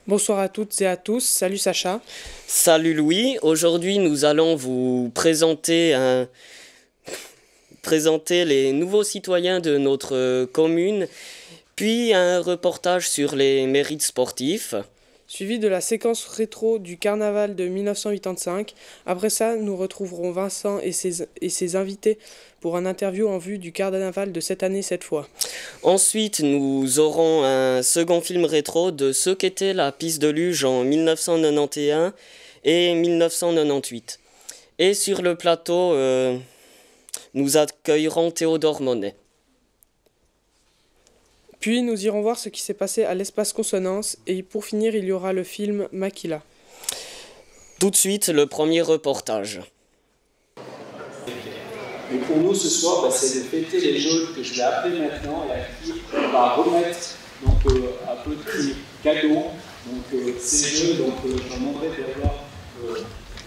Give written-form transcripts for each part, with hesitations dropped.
Bonsoir à toutes et à tous, salut Sacha. Salut Louis, aujourd'hui nous allons vous présenter les nouveaux citoyens de notre commune, puis un reportage sur les mérites sportifs. Suivi de la séquence rétro du carnaval de 1985. Après ça, nous retrouverons Vincent et ses invités pour un interview en vue du carnaval de cette année cette fois. Ensuite, nous aurons un second film rétro de ce qu'était la piste de luge en 1991 et 1998. Et sur le plateau, nous accueillerons Théodore Monet. Puis nous irons voir ce qui s'est passé à l'espace Consonance et pour finir il y aura le film Makila. Tout de suite, le premier reportage. Et pour nous ce soir, c'est de fêter les jeunes que je vais appeler maintenant et à qui on va remettre donc, un petit cadeau. Donc ces jeux, je leur demanderai de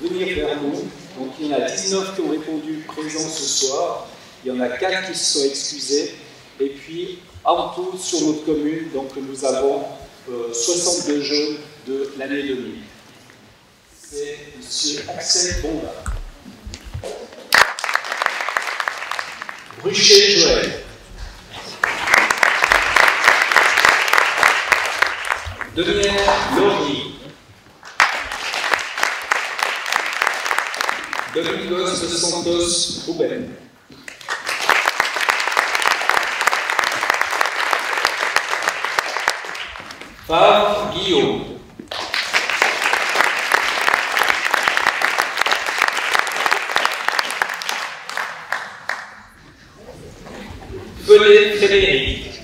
venir vers nous. Donc il y en a 19 qui ont répondu présents ce soir. Il y en a 4 qui se sont excusés. Et puis en tout sur notre commune, donc nous avons 62 jeunes de l'année 2000. C'est M. Axel Bonda. Rucher Joël. Denière Laurie. Domingos de Santos Ruben. Favre Guillaume. Pelé Frédéric.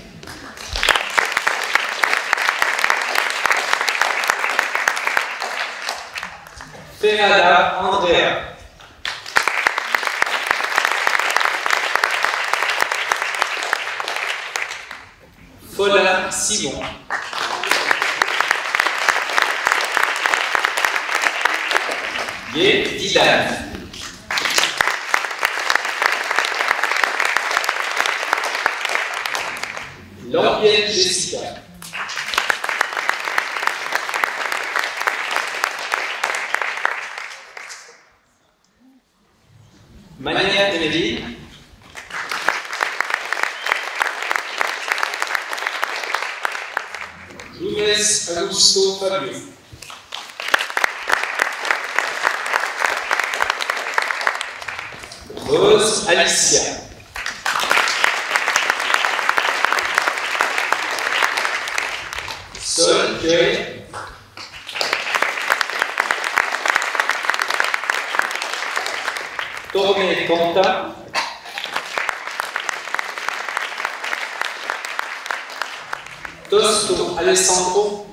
Ferrada Andrea. Follin Simon. Yé Dylan. Lambienne Jessica. Manière Emeline. Lunes Augusto Fabio. Rose Alicia. Sol Cueil. Tormé Quentin. Tosto Alessandro.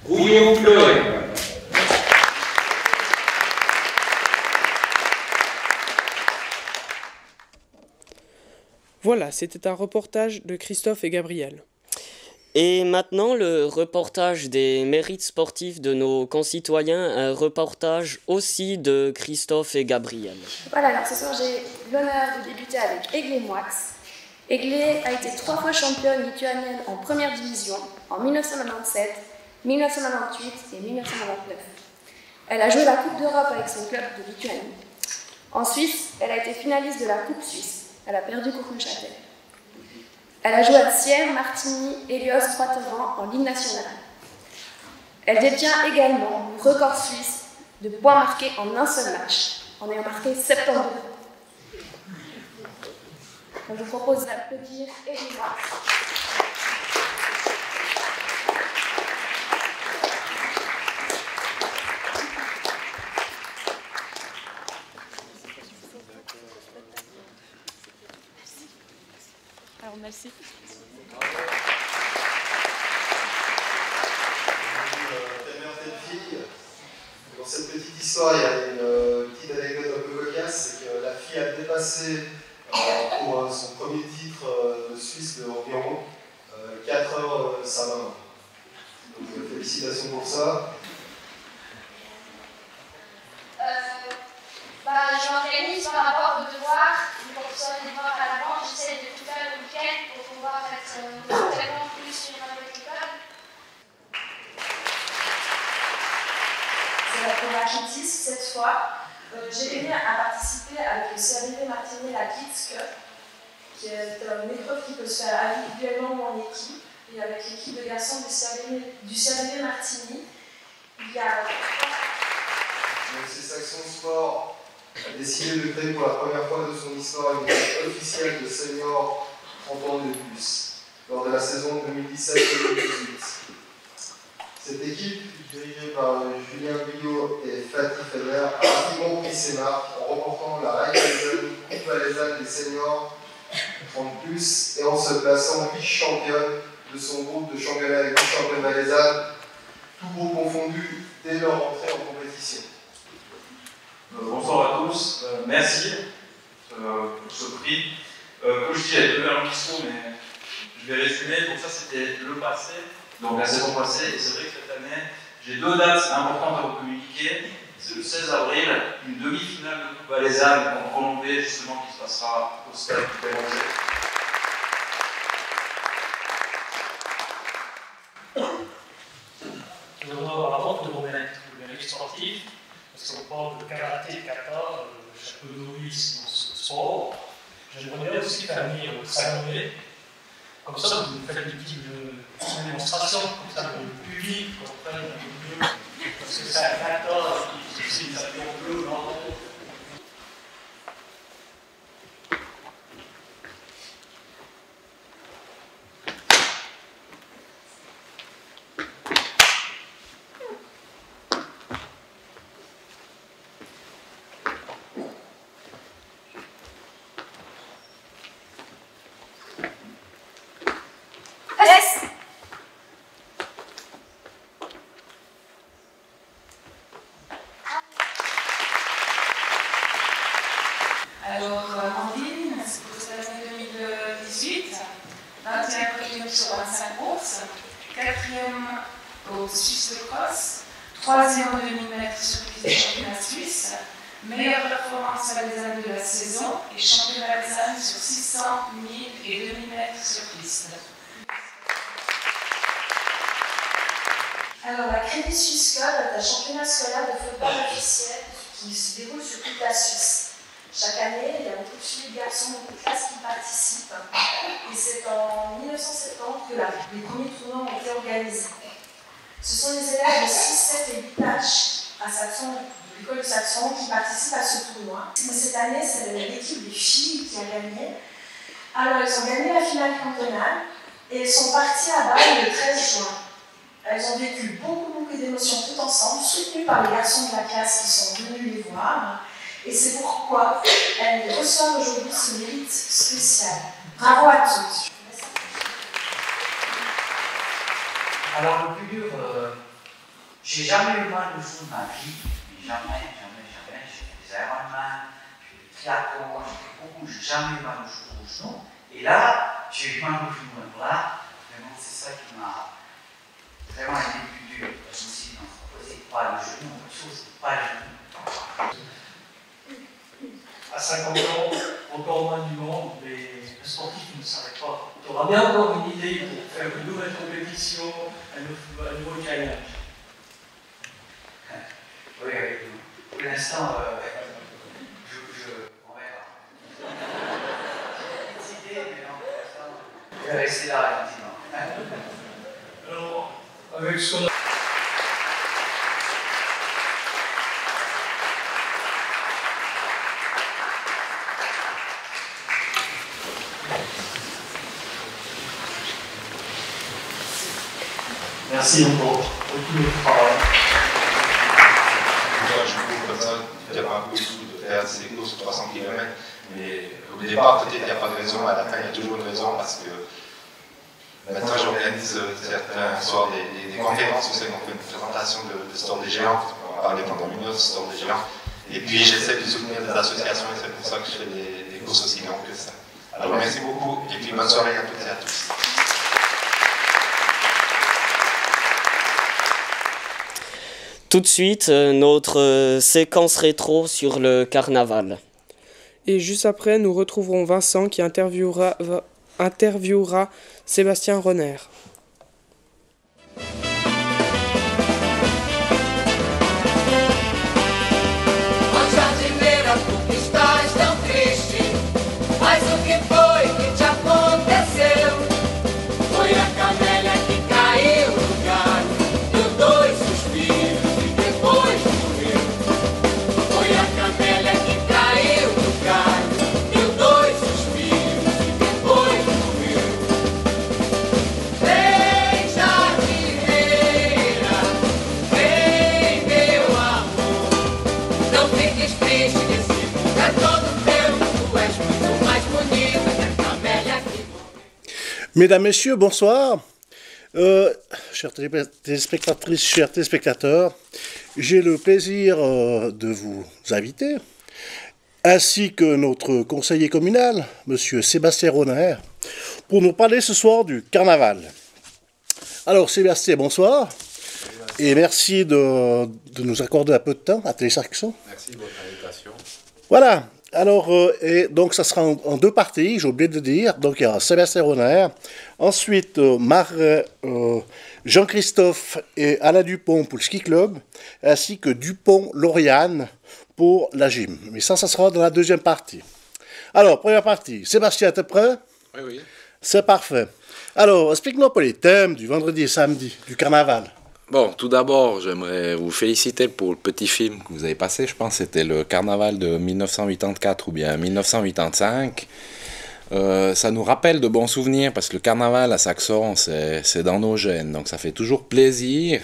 Gouillon Chloé. Voilà, c'était un reportage de Christophe et Gabriel. Et maintenant, le reportage des mérites sportifs de nos concitoyens, un reportage aussi de Christophe et Gabriel. Voilà, alors ce soir j'ai l'honneur de débuter avec Aiglé Moix. Aiglé a été 3 fois championne lituanienne en première division en 1997, 1998 et 1999. Elle a joué la Coupe d'Europe avec son club de Lituanie. En Suisse, elle a été finaliste de la Coupe Suisse. Elle a perdu contre Neuchâtel. Elle a joué à Sierre, Martigny, Hélios, Trois-Torrents en Ligue nationale. Elle détient également le record suisse de points marqués en un seul match, en ayant marqué 72. Je vous propose d'applaudir Elisa. Alors merci. Dans cette petite histoire, il y a une petite anecdote un peu cocasse, c'est que la fille a dépassé pour son premier titre de Suisse de environ 4 heures sa maman. Donc félicitations pour ça. Je m'organise par rapport aux devoirs, pour que ce soit des devoirs à l'avance. athlétisme cette fois. J'ai aimé à participer avec le CABV Martigny la Kids Cup, qui est une épreuve qui peut se faire individuellement ou en équipe. Et avec l'équipe de garçons du CABV Martigny, il y a... Le Saxon Sport a décidé de créer pour la première fois de son histoire une équipe officielle de seniors 30 ans et plus, lors de la saison 2017-2018. Cette équipe, dirigée par Julien Guyot et Fatih Feder, a rapidement pris ses marques en remportant la Raiffeisen Coupe valaisanne des seniors 30+, et en se plaçant vice-championne de son groupe de championnat avec vice-championne valaisanne, tout groupe confondu, dès leur entrée en compétition. Bonsoir à tous, merci pour ce prix. Comme je dis, il y a deux longues questions, mais je vais résumer. Donc ça, c'était le passé, donc la saison passée, et c'est vrai que cette année, j'ai deux dates importantes à vous communiquer. C'est le 16 avril, une demi-finale de Coupe valaisanne en Colombie, justement, qui se passera au stade du Béranger. Tout d'abord, avant de remettre le mérite sportif, parce qu'on parle de karaté, kata, j'ai un peu novice dans ce sport. J'aimerais bien aussi faire venir Salomé. Comme ça, vous faites une petite démonstration, comme ça, le public comprenne un peu mieux. Parce que c'est un kata, c'est des avions bleus, blancs. Alors, Amandine, c'est pour cette année 2018, 21e sur 25 courses, 4e au Suisse de Cross, 3e au demi-mètre sur piste de championnat suisse, meilleure performance valaisanne de la saison et championnat valaisanne sur 600, 1000 et demi-mètres sur piste. Alors, la Crédit Suisse Cup est un championnat scolaire de football officiel qui se déroule sur toute la Suisse. Chaque année, il y a beaucoup de filles, de garçons, beaucoup de classes qui participent. Et c'est en 1970 que les premiers tournois ont été organisés. Ce sont les élèves de 6, 7 et 8 âges à Saxon, de l'école de Saxon, qui participent à ce tournoi. Mais cette année, c'est l'équipe des filles qui a gagné. Alors, elles ont gagné la finale cantonale et elles sont parties à Bâle le 13 juin. Elles ont vécu beaucoup d'émotions tout ensemble, soutenues par les garçons de la classe qui sont venus les voir. Et c'est pourquoi elles reçoivent aujourd'hui ce mérite spécial. Bravo à toutes. Alors le plus dur, j'ai jamais eu mal de genoux de ma vie. Jamais. J'ai fait des Ironman, j'ai fait des triathlons, j'ai fait beaucoup, j'ai jamais eu mal au genou. Et là, j'ai eu mal au genou et bras. Vraiment, c'est ça qui m'a vraiment été le plus dur. Je me suis dit, non, c'est pas le genou, c'est pas le genou. À 50 ans, encore moins du monde, mais le sportif ne s'arrête pas. Tu auras bien encore une idée pour faire une nouvelle compétition, un nouveau caillage. Oui, pour l'instant, on verra. J'ai une petite idée, mais non, pour l'instant, je vais rester là, effectivement. Alors, avec ce qu'on a... Merci encore pour tout le travail. Moi, je trouve comme ça, il n'y a pas beaucoup de faire ces courses de 300 km, mais au départ, peut-être il n'y a pas de raison, à la fin, il y a toujours une raison, parce que maintenant, j'organise certains soirs des conférences, vous savez, on fait une présentation de sport des géants, on va parler pendant une heure de sport des géants, et puis j'essaie de soutenir des associations, et c'est pour ça que je fais des courses aussi longues que ça. Alors, merci beaucoup, et puis bonne soirée à toutes et à tous. Tout de suite, notre séquence rétro sur le carnaval. Et juste après, nous retrouverons Vincent qui interviewera Sébastien Renner. Mesdames, Messieurs, bonsoir. Chères téléspectatrices, chers téléspectateurs, j'ai le plaisir de vous inviter, ainsi que notre conseiller communal, Monsieur Sébastien Roner, pour nous parler ce soir du carnaval. Alors Sébastien, bonsoir, et merci de nous accorder un peu de temps à Télésaxon. Merci de votre invitation. Voilà. Alors, et donc ça sera en deux parties, j'ai oublié de dire. Donc il y aura Sébastien Roner, ensuite Jean-Christophe et Alain Dupont pour le ski club, ainsi que Dupont-Lauriane pour la gym. Mais ça sera dans la deuxième partie. Alors, première partie, Sébastien, t'es prêt? Oui, oui. C'est parfait. Alors, explique-nous un peu les thèmes du vendredi et samedi, du carnaval. Bon, tout d'abord, j'aimerais vous féliciter pour le petit film que vous avez passé. Je pense que c'était le carnaval de 1984 ou bien 1985. Ça nous rappelle de bons souvenirs parce que le carnaval à Saxon, c'est dans nos gènes. Donc ça fait toujours plaisir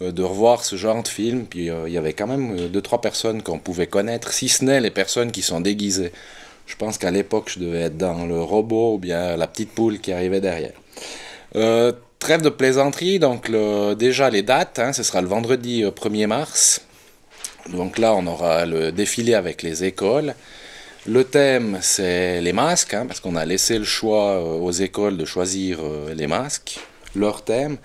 de revoir ce genre de film. Puis il y avait quand même 2-3 personnes qu'on pouvait connaître, si ce n'est les personnes qui sont déguisées. Je pense qu'à l'époque, je devais être dans le robot ou bien la petite poule qui arrivait derrière. Trêve de plaisanterie, donc déjà les dates, ce sera le vendredi 1er mars. Donc là, on aura le défilé avec les écoles. Le thème, c'est les masques, parce qu'on a laissé le choix aux écoles de choisir les masques, leur thème.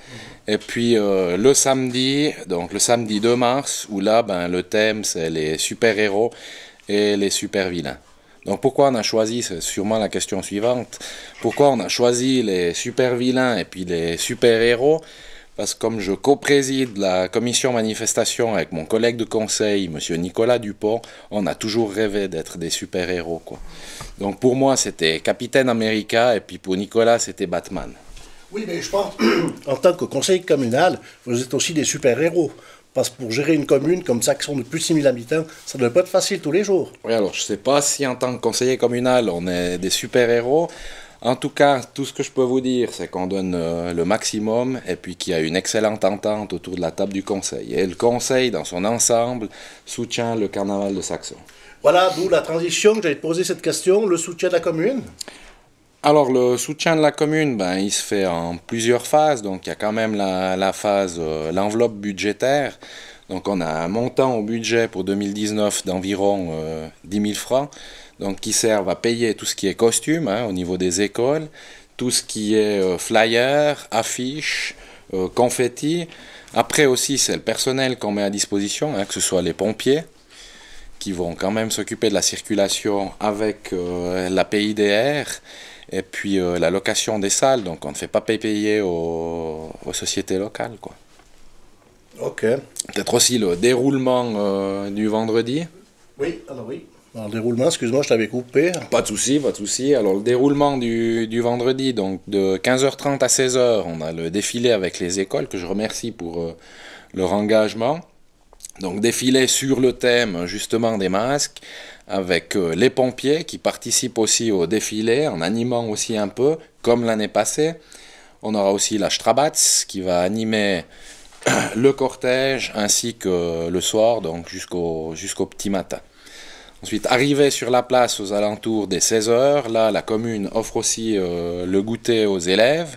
Et puis le samedi, donc le samedi 2 mars, où là, le thème, c'est les super-héros et les super-vilains. Donc pourquoi on a choisi, c'est sûrement la question suivante, pourquoi on a choisi les super-vilains et puis les super-héros? Parce que comme je co-préside la commission manifestation avec mon collègue de conseil, M. Nicolas Dupont, on a toujours rêvé d'être des super-héros, quoi. Donc pour moi, c'était Capitaine America et puis pour Nicolas, c'était Batman. Oui, mais je pense, en tant que conseiller communal, vous êtes aussi des super-héros. Parce que pour gérer une commune comme ça, qui sont de plus de 6 000 habitants, ça ne doit pas être facile tous les jours. Oui, alors je ne sais pas si en tant que conseiller communal, on est des super-héros. En tout cas, tout ce que je peux vous dire, c'est qu'on donne le maximum et puis qu'il y a une excellente entente autour de la table du conseil. Et le conseil, dans son ensemble, soutient le carnaval de Saxon. Voilà, d'où la transition que j'allais te poser cette question, le soutien de la commune. Alors, le soutien de la commune, il se fait en plusieurs phases. Donc, il y a quand même la phase, l'enveloppe budgétaire. Donc, on a un montant au budget pour 2019 d'environ 10 000 francs. Donc, qui servent à payer tout ce qui est costume au niveau des écoles, tout ce qui est flyers, affiches, confettis. Après aussi, c'est le personnel qu'on met à disposition, que ce soit les pompiers, qui vont quand même s'occuper de la circulation avec la PIDR. Et puis la location des salles, donc on ne fait pas payer aux sociétés locales, quoi. Ok. Peut-être aussi le déroulement du vendredi. Oui, alors oui. Alors, le déroulement, excuse-moi, je t'avais coupé. Pas de souci, pas de souci. Alors le déroulement du vendredi, donc de 15h30 à 16h, on a le défilé avec les écoles, que je remercie pour leur engagement. Donc défilé sur le thème justement des masques, avec les pompiers qui participent aussi au défilé, en animant aussi un peu, comme l'année passée. On aura aussi la Strabatz qui va animer le cortège, ainsi que le soir, donc jusqu'au petit matin. Ensuite, arrivé sur la place aux alentours des 16h, là la commune offre aussi le goûter aux élèves.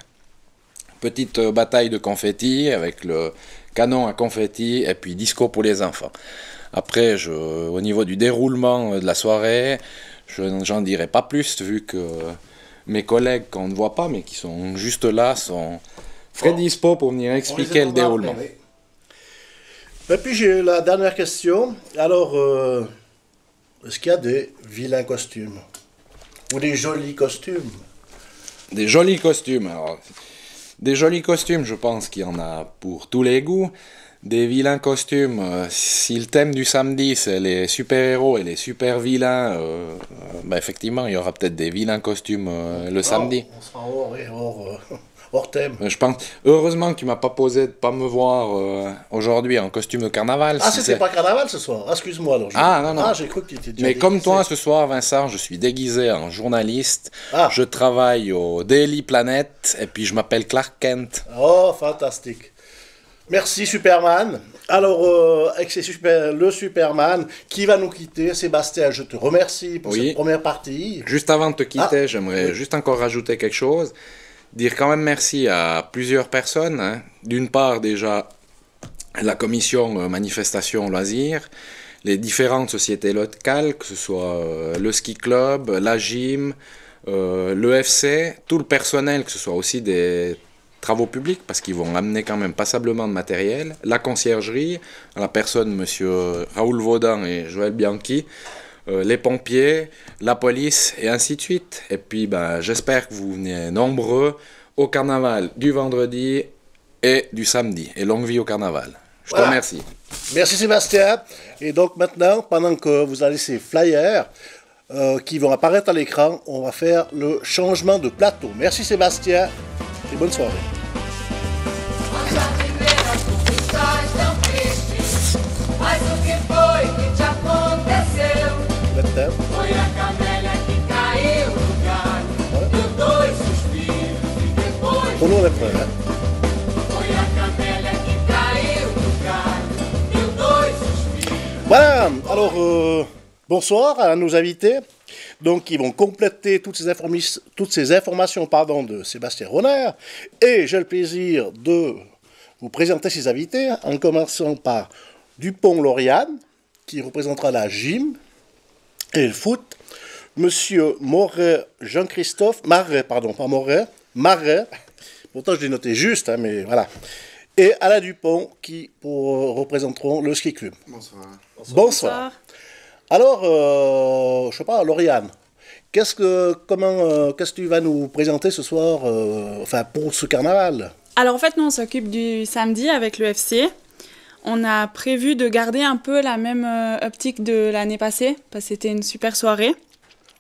Petite bataille de confettis avec le canon à confettis et puis disco pour les enfants. Après, au niveau du déroulement de la soirée, j'en dirai pas plus, vu que mes collègues qu'on ne voit pas, mais qui sont juste là, sont frais dispo pour venir expliquer le déroulement. Après, oui. Et puis j'ai la dernière question. Alors, est-ce qu'il y a des vilains costumes? Ou des jolis costumes? Des jolis costumes, alors... Des jolis costumes, je pense qu'il y en a pour tous les goûts. Des vilains costumes, si le thème du samedi c'est les super-héros et les super-vilains, effectivement il y aura peut-être des vilains costumes le samedi. On sera hors thème. Je pense, heureusement que tu m'as pas posé de pas me voir aujourd'hui en costume de carnaval. Ah, c'était pas carnaval ce soir? Excuse-moi alors. Non. Ah, j'ai cru que tu étais déjà Mais déguisé. comme toi ce soir, Vincent, je suis déguisé en journaliste. Je travaille au Daily Planet et puis je m'appelle Clark Kent. Oh, fantastique. Merci Superman. Alors, avec le Superman qui va nous quitter, Sébastien, je te remercie pour cette première partie. Juste avant de te quitter, j'aimerais juste encore rajouter quelque chose. dire quand même merci à plusieurs personnes, hein. D'une part, déjà, la commission manifestation loisirs, les différentes sociétés locales, que ce soit le ski club, la gym, l'EFC, tout le personnel, que ce soit aussi des travaux publics, parce qu'ils vont amener quand même passablement de matériel, la conciergerie, la personne monsieur Raoul Vaudan et Joël Bianchi, les pompiers, la police et ainsi de suite. Et puis j'espère que vous venez nombreux au carnaval du vendredi et du samedi. Et longue vie au carnaval. Je te remercie. Merci Sébastien. Et donc maintenant, pendant que vous avez ces flyers qui vont apparaître à l'écran, on va faire le changement de plateau. Merci Sébastien et bonne soirée. Foi a camélia que caiu no galho, deu 2 suspiros e depois foi a camélia que caiu no galho, deu 2 suspiros. Voilà, alors bonsoir à nos invités, donc qui vont compléter toutes ces informations de Sébastien Ronner, et j'ai le plaisir de vous présenter ces invités, en commençant par Dupont-Lauriane, qui représentera la gym et le foot, Monsieur Moret, Jean-Christophe, Marais, pardon, pas Moret, Marais, pourtant je l'ai noté juste, hein, mais voilà, et Alain Dupont, qui représenteront le ski club. Bonsoir. Bonsoir. Alors, je sais pas, Lauriane, qu'est-ce que tu vas nous présenter ce soir, pour ce carnaval? Alors en fait, nous on s'occupe du samedi avec le FC. On a prévu de garder un peu la même optique de l'année passée, parce que c'était une super soirée.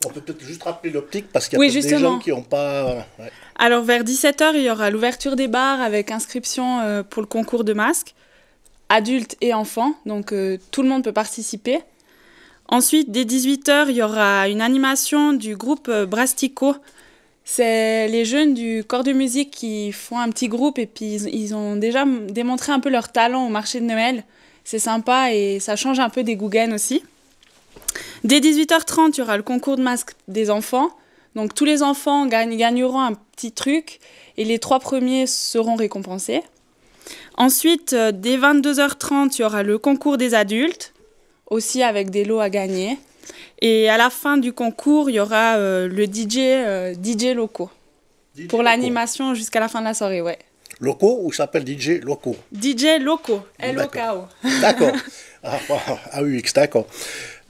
On peut peut-être juste rappeler l'optique, parce qu'il y a peut-être des gens qui n'ont pas... Ouais. Alors vers 17h, il y aura l'ouverture des bars avec inscription pour le concours de masques, adultes et enfants, donc tout le monde peut participer. Ensuite, dès 18h, il y aura une animation du groupe Brastico. C'est les jeunes du corps de musique qui font un petit groupe et puis ils ont déjà démontré un peu leur talent au marché de Noël. C'est sympa et ça change un peu des Gougaines aussi. Dès 18h30, il y aura le concours de masques des enfants. Donc tous les enfants gagneront un petit truc et les 3 premiers seront récompensés. Ensuite, dès 22h30, il y aura le concours des adultes, aussi avec des lots à gagner. Et à la fin du concours, il y aura le DJ locaux. Pour l'animation jusqu'à la fin de la soirée, ouais. Locaux ou s'appelle DJ locaux? DJ locaux, L-O-K-O. D'accord. Ah oui, d'accord.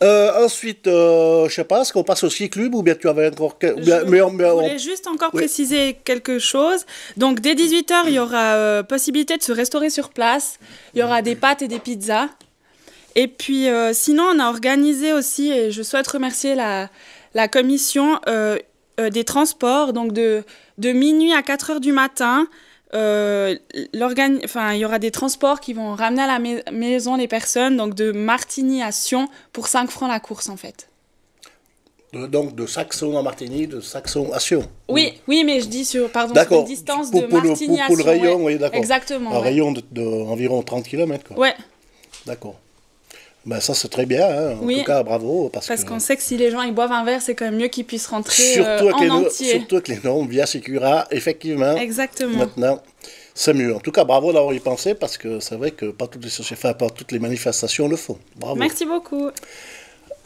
Ensuite, je sais pas, est-ce qu'on passe au ski club ou bien tu avais encore... Je voulais juste encore préciser quelque chose. Donc, dès 18h, il y aura possibilité de se restaurer sur place. Il y aura des pâtes et des pizzas. Et puis, sinon, on a organisé aussi, et je souhaite remercier la commission des transports, donc de minuit à 4h du matin. Il y aura des transports qui vont ramener à la maison les personnes, donc de Martigny à Sion, pour 5 francs la course, en fait. Donc de Saxon à Martigny, de Saxon à Sion. Oui, mais je dis sur une distance de Martigny à Sion. Pour le rayon, oui, d'accord. Exactement. Un rayon d'environ 30 km, quoi. Ouais. D'accord. Ben ça c'est très bien, hein. En tout cas bravo. Parce qu'on sait que si les gens ils boivent un verre, c'est quand même mieux qu'ils puissent rentrer en entier. Surtout avec les normes via Sécura, effectivement. Exactement. Maintenant, c'est mieux. En tout cas, bravo d'avoir y pensé, parce que c'est vrai que pas toutes les manifestations le font. Bravo. Merci beaucoup.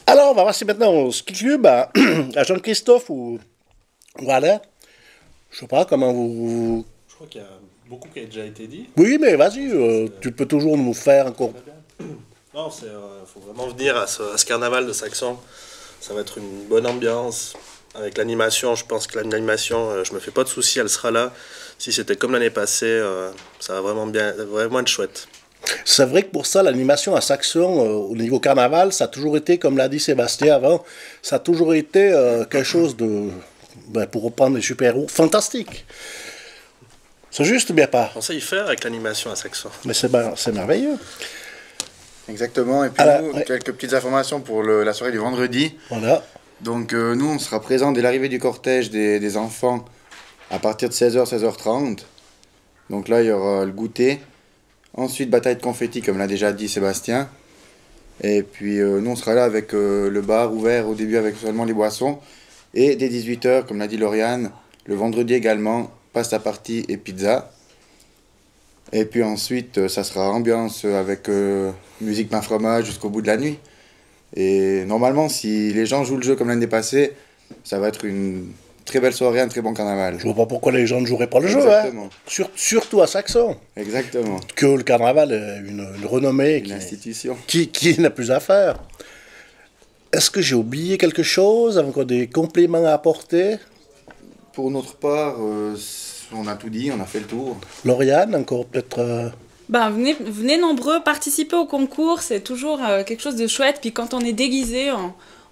Alors, on va passer maintenant au ski club à Jean-Christophe ou Alain. Je sais pas comment vous... Je crois qu'il y a beaucoup qui a déjà été dit. Oui, mais vas-y, tu peux toujours nous faire encore... Non, il faut vraiment venir à ce carnaval de Saxon. Ça va être une bonne ambiance. Avec l'animation, je pense que l'animation, je me fais pas de soucis, elle sera là. Si c'était comme l'année passée, ça va vraiment être chouette. C'est vrai que pour ça, l'animation à Saxon, au niveau carnaval, ça a toujours été, comme l'a dit Sébastien avant, ça a toujours été quelque chose de, pour reprendre les super-héros, fantastique. C'est juste, bien pas. On sait y faire avec l'animation à Saxon. Mais c'est merveilleux. Exactement, et puis quelques petites informations pour la soirée du vendredi. Voilà. Donc nous, on sera présents dès l'arrivée du cortège des enfants à partir de 16h, 16h30. Donc là, il y aura le goûter. Ensuite, bataille de confettis, comme l'a déjà dit Sébastien. Et puis nous, on sera là avec le bar ouvert au début avec seulement les boissons. Et dès 18h, comme l'a dit Lauriane, le vendredi également, pasta party et pizza. Et puis ensuite, ça sera ambiance avec musique pain fromage jusqu'au bout de la nuit. Et normalement, si les gens jouent le jeu comme l'année passée, ça va être une très belle soirée, un très bon carnaval. Je vois pas pourquoi les gens ne joueraient pas le jeu, hein. Surtout à Saxon. Exactement. Que le carnaval est une renommée, une institution. Qui n'a plus à faire. Est-ce que j'ai oublié quelque chose? Encore des compléments à apporter? Pour notre part, on a tout dit, on a fait le tour. Lauriane, encore peut-être Ben, venez nombreux, participer au concours, c'est toujours quelque chose de chouette. Puis quand on est déguisé,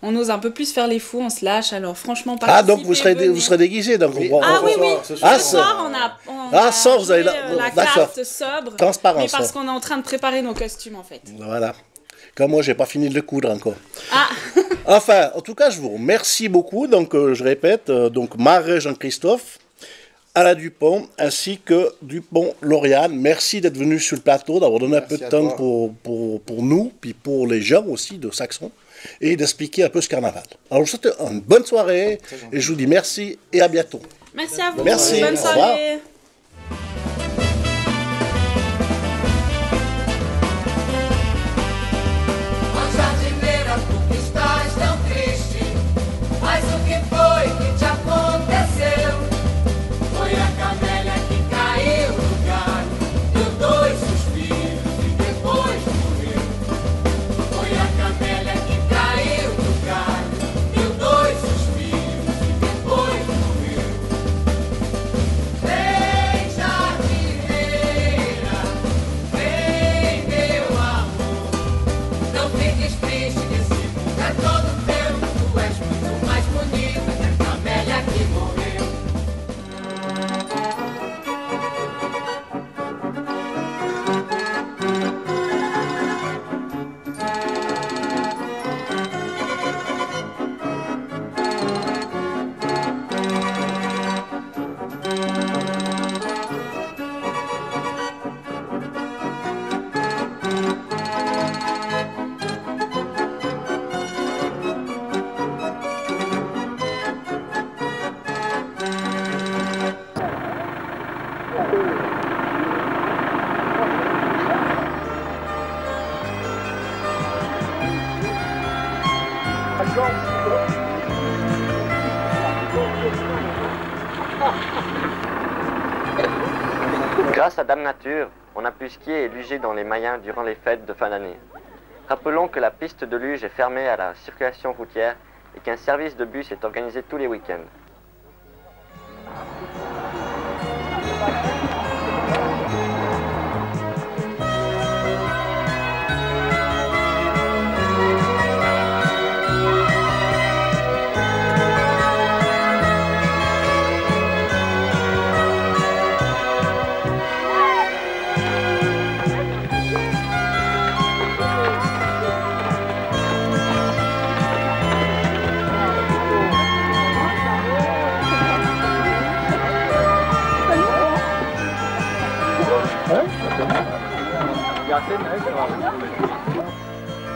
on ose un peu plus faire les fous, on se lâche. Alors franchement, participez. Ah, donc vous serez déguisé. Donc oui. oui. Ce soir, on a ça, vous avez la carte sobre. Transparent. Mais parce qu'on est en train de préparer nos costumes, en fait. Voilà. Comme moi, j'ai pas fini de le coudre encore. Ah. Enfin, en tout cas, je vous remercie beaucoup. Donc, je répète, donc Marais Jean-Christophe, Alain Dupont, ainsi que Dupont-Lauriane. Merci d'être venu sur le plateau, d'avoir donné un peu de temps pour nous, puis pour les gens aussi de Saxon, et d'expliquer un peu ce carnaval. Alors, je vous souhaite une bonne soirée, et je vous dis merci et à bientôt. Merci à vous. Merci. Bonne soirée. Grâce à Dame Nature, on a pu skier et luger dans les Mayens durant les fêtes de fin d'année. Rappelons que la piste de luge est fermée à la circulation routière et qu'un service de bus est organisé tous les week-ends.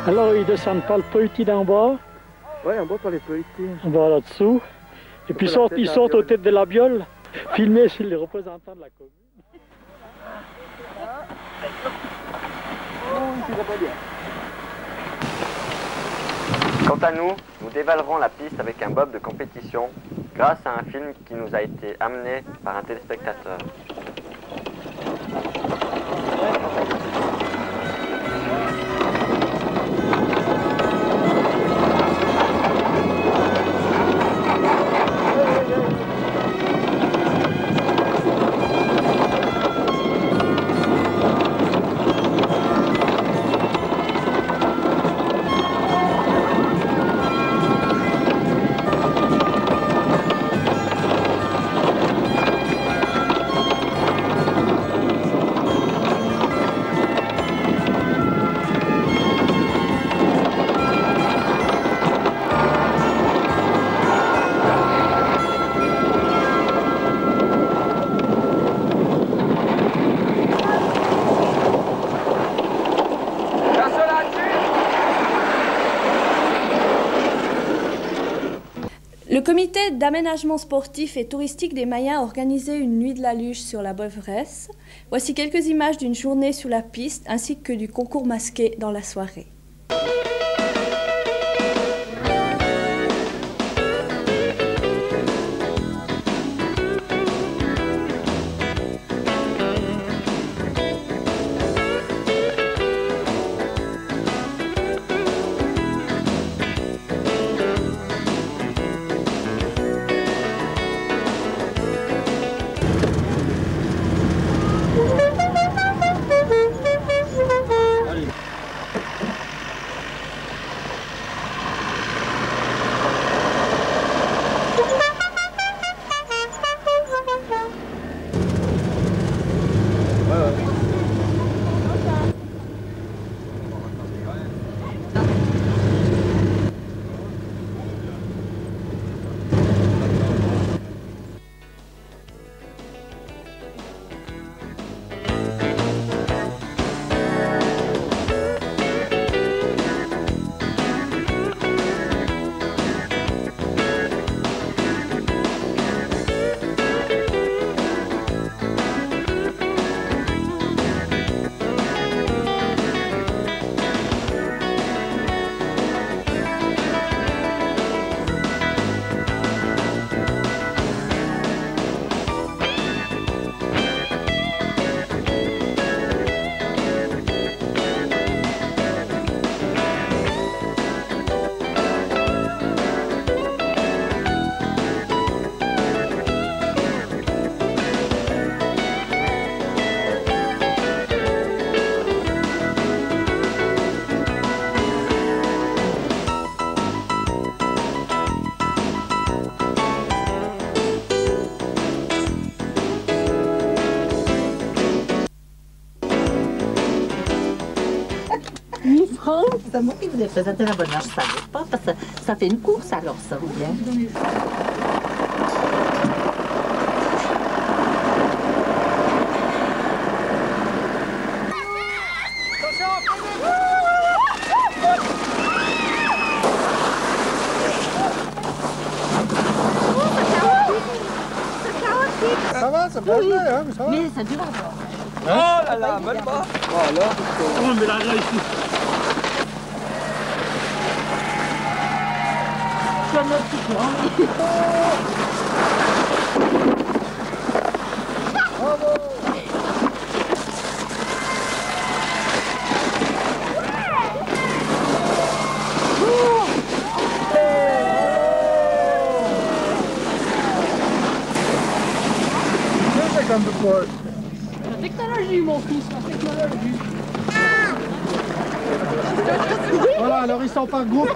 Alors ils descendent par le petit d'en bas. Oui, en bas par les petits. On va là-dessous. Et puis ils sortent aux têtes de la biole, filmés sur les représentants de la commune. Quant à nous, nous dévalerons la piste avec un bob de compétition grâce à un film qui nous a été amené par un téléspectateur. Le comité d'aménagement sportif et touristique des Mayens a organisé une nuit de la luge sur la Beuvresse. Voici quelques images d'une journée sur la piste ainsi que du concours masqué dans la soirée. C'est moi qui vous ai présenté la bonne heure, je ne savais pas, parce que ça fait une course alors, ça vous bien. Ça va, ça passe bien, hein, ça va. Mais ça dure encore. Oh là là, même pas. Voilà. Oh, mais là, ici. Je suis un autre petit peu. C'est un peu proche. La technologie, mon fils, la technologie. Voilà, alors ils sont par groupe.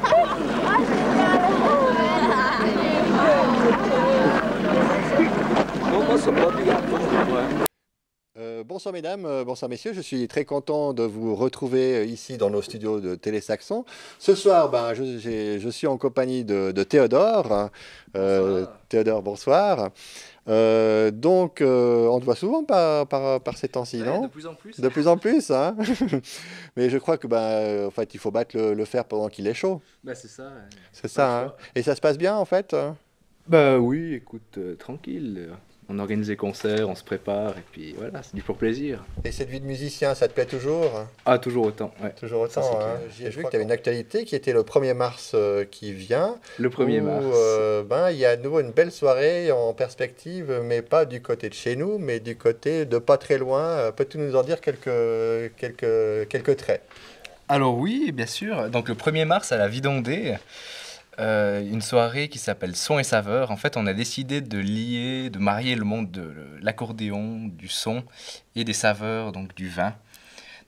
Bonsoir mesdames, bonsoir messieurs, je suis très content de vous retrouver ici dans nos studios de Télé Saxon. Ce soir, je suis en compagnie de Théodore. Théodore, bonsoir. Donc, on te voit souvent par ces temps-ci, non? De plus en plus. De plus en plus, hein. Mais je crois que, en fait, il faut battre le fer pendant qu'il est chaud. Bah, c'est ça. C'est ça, hein. Et ça se passe bien, en fait? Bah oui, écoute, tranquille. On organise des concerts, on se prépare, et puis voilà, c'est du pour plaisir. Et cette vie de musicien, ça te plaît toujours? Ah, toujours autant, ouais. Toujours autant, hein. J'ai vu que tu avais une actualité qui était le 1er mars qui vient. Le 1er mars. Il y a à nouveau une belle soirée en perspective, mais pas du côté de chez nous, mais du côté de pas très loin. Peux-tu nous en dire quelques traits? Alors oui, bien sûr. Donc le 1er mars à la Vidondée, une soirée qui s'appelle Son et Saveur. En fait, on a décidé de marier le monde de l'accordéon, du son et des saveurs, donc du vin.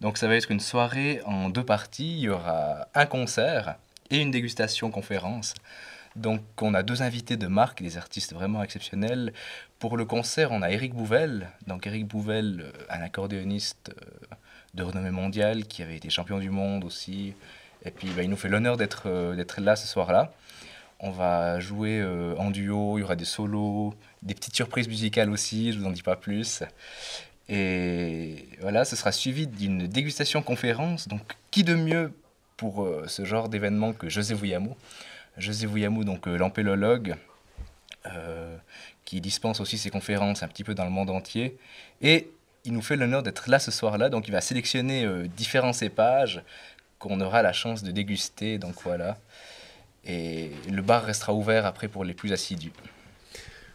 Donc ça va être une soirée en 2 parties. Il y aura un concert et une dégustation conférence. Donc on a 2 invités de marque, des artistes vraiment exceptionnels. Pour le concert, on a Éric Bouvel. Donc Éric Bouvel, un accordéoniste de renommée mondiale qui avait été champion du monde aussi. Et puis il nous fait l'honneur d'être là ce soir-là. On va jouer en duo, il y aura des solos, des petites surprises musicales aussi, je ne vous en dis pas plus. Et voilà, ce sera suivi d'une dégustation conférence. Donc qui de mieux pour ce genre d'événement que José Vouillamou. José Vouillamou, donc l'ampélologue, qui dispense aussi ses conférences un petit peu dans le monde entier. Et il nous fait l'honneur d'être là ce soir-là, donc il va sélectionner différents cépages qu'on aura la chance de déguster, donc voilà. Et le bar restera ouvert après pour les plus assidus.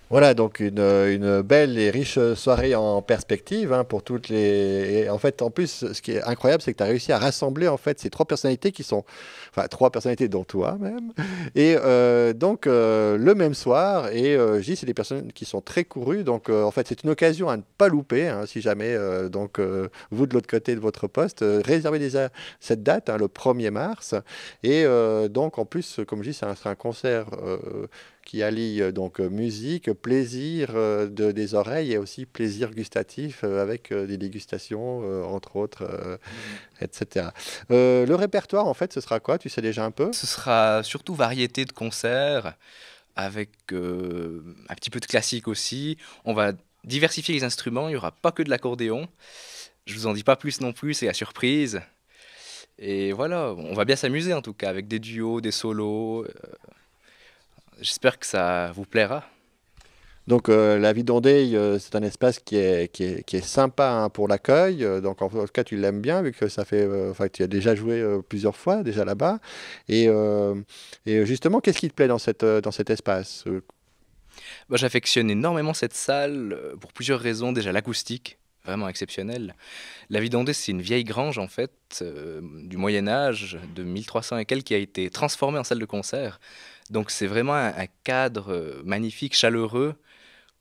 Voilà, donc une belle et riche soirée en perspective hein, pour toutes les... Et en fait, en plus, ce qui est incroyable, c'est que tu as réussi à rassembler en fait ces trois personnalités qui sont... Enfin, trois personnalités dont toi même. Et donc, le même soir, et je dis, c'est des personnes qui sont très courues. Donc, en fait, c'est une occasion à ne pas louper, hein, si jamais, donc, vous de l'autre côté de votre poste, réservez déjà cette date, hein, le 1er mars. Et donc, en plus, comme je dis, c'est un concert... qui allie donc musique, plaisir des oreilles et aussi plaisir gustatif avec des dégustations, entre autres, etc. Le répertoire, en fait, ce sera quoi? Tu sais déjà un peu? Ce sera surtout variété de concerts, avec un petit peu de classique aussi. On va diversifier les instruments, il n'y aura pas que de l'accordéon. Je vous en dis pas plus non plus, c'est la surprise. Et voilà, on va bien s'amuser en tout cas, avec des duos, des solos. J'espère que ça vous plaira. Donc la Vidondée, c'est un espace qui est sympa hein, pour l'accueil. Donc en tout cas, tu l'aimes bien vu que ça fait, enfin, tu as déjà joué plusieurs fois déjà là-bas. Et justement, qu'est-ce qui te plaît dans cet espace? Bah, j'affectionne énormément cette salle pour plusieurs raisons. Déjà l'acoustique, vraiment exceptionnelle. La Vidondée, c'est une vieille grange en fait du Moyen Âge, de 1300 et quelques, qui a été transformée en salle de concert. Donc c'est vraiment un cadre magnifique, chaleureux,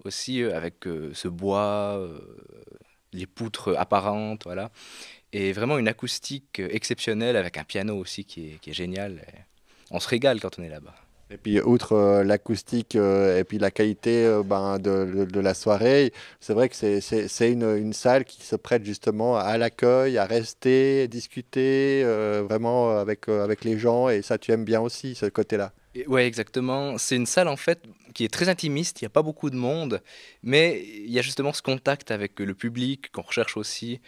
aussi avec ce bois, les poutres apparentes, voilà. Et vraiment une acoustique exceptionnelle avec un piano aussi qui est génial. Et on se régale quand on est là-bas. Et puis, outre l'acoustique et puis la qualité de la soirée, c'est vrai que c'est une salle qui se prête justement à l'accueil, à rester, discuter vraiment avec les gens. Et ça, tu aimes bien aussi, ce côté-là. Oui, exactement. C'est une salle en fait qui est très intimiste, il n'y a pas beaucoup de monde, mais il y a justement ce contact avec le public qu'on recherche aussi.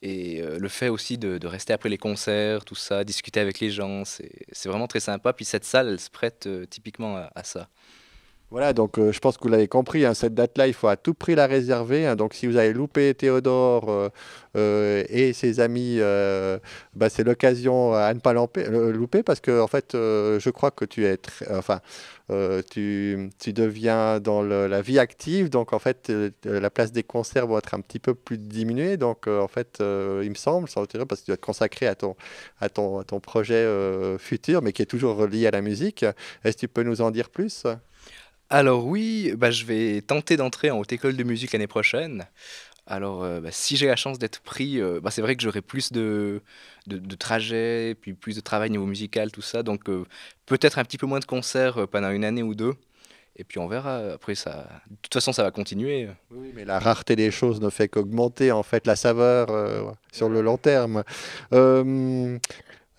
Et le fait aussi de rester après les concerts, tout ça, discuter avec les gens, c'est vraiment très sympa. Puis cette salle, elle se prête typiquement à ça. Voilà, donc je pense que vous l'avez compris, hein, cette date-là, il faut à tout prix la réserver. Hein, donc si vous avez loupé Théodore et ses amis, c'est l'occasion à ne pas louper parce que en fait, je crois que tu es tu deviens dans la vie active, donc en fait, la place des concerts va être un petit peu plus diminuée. Donc en fait, il me semble, parce que tu dois te consacrer à ton projet futur, mais qui est toujours lié à la musique. Est-ce que tu peux nous en dire plus? Alors oui, je vais tenter d'entrer en haute école de musique l'année prochaine. Alors si j'ai la chance d'être pris, c'est vrai que j'aurai plus de trajets, puis plus de travail niveau musical, tout ça. Donc peut-être un petit peu moins de concerts pendant une année ou deux. Et puis on verra, après ça... De toute façon, ça va continuer. Oui, mais la rareté des choses ne fait qu'augmenter en fait la saveur sur le long terme.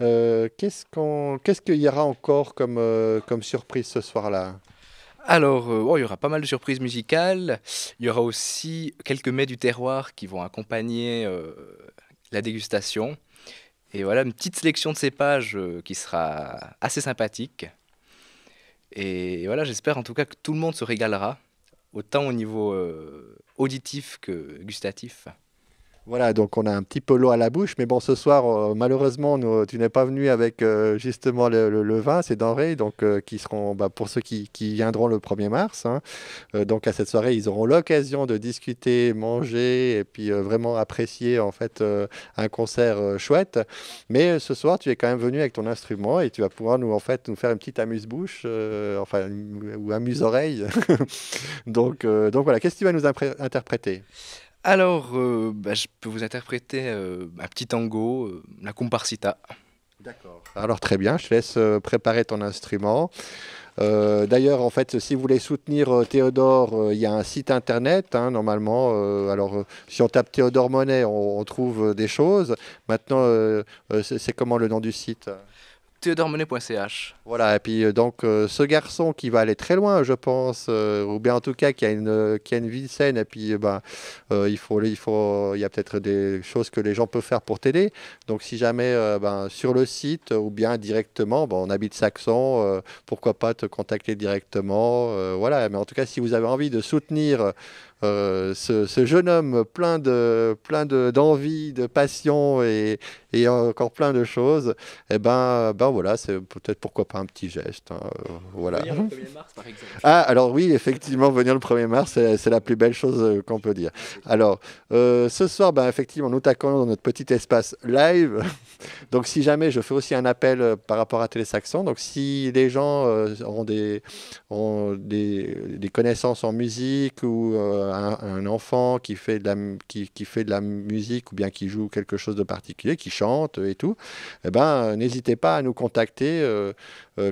Qu'est-ce qu'il y aura encore comme surprise ce soir-là? Alors, il y aura pas mal de surprises musicales. Il y aura aussi quelques mets du terroir qui vont accompagner la dégustation. Et voilà, une petite sélection de cépages qui sera assez sympathique. Et voilà, j'espère en tout cas que tout le monde se régalera, autant au niveau auditif que gustatif. Voilà, donc on a un petit peu l'eau à la bouche, mais bon, ce soir, malheureusement, tu n'es pas venu avec justement le vin, ces denrées, donc qui seront, pour ceux qui viendront le 1er mars. Hein, donc à cette soirée, ils auront l'occasion de discuter, manger, et puis vraiment apprécier en fait un concert chouette. Mais ce soir, tu es quand même venu avec ton instrument et tu vas pouvoir nous faire une petite amuse-bouche, ou amuse-oreille. donc voilà, qu'est-ce que tu vas nous interpréter? Alors, je peux vous interpréter un petit tango, la Comparsita. D'accord. Alors très bien, je te laisse préparer ton instrument. D'ailleurs, en fait, si vous voulez soutenir Théodore, il y a un site internet, hein, normalement. Alors, si on tape Théodore Monet, on trouve des choses. Maintenant, c'est comment le nom du site? théodoremonet.ch. Voilà, et puis donc ce garçon qui va aller très loin, je pense, ou bien en tout cas qui a une vie saine, et puis il y a peut-être des choses que les gens peuvent faire pour t'aider. Donc si jamais sur le site ou bien directement, on habite Saxon, pourquoi pas te contacter directement, voilà. Mais en tout cas, si vous avez envie de soutenir ce jeune homme plein d'envie, de passion et encore plein de choses, et voilà, c'est peut-être pourquoi pas un petit geste, hein, voilà. Venir le 1er mars, par exemple. Ah, alors oui, effectivement, venir le 1er mars, c'est la plus belle chose qu'on peut dire. Alors, ce soir, effectivement, nous t'accueillons dans notre petit espace live. Donc, si jamais, je fais aussi un appel par rapport à Télé Saxon. Donc, si les gens ont des connaissances en musique ou un enfant qui fait de la musique ou bien qui joue quelque chose de particulier, qui chante et tout, n'hésitez pas à nous contacter.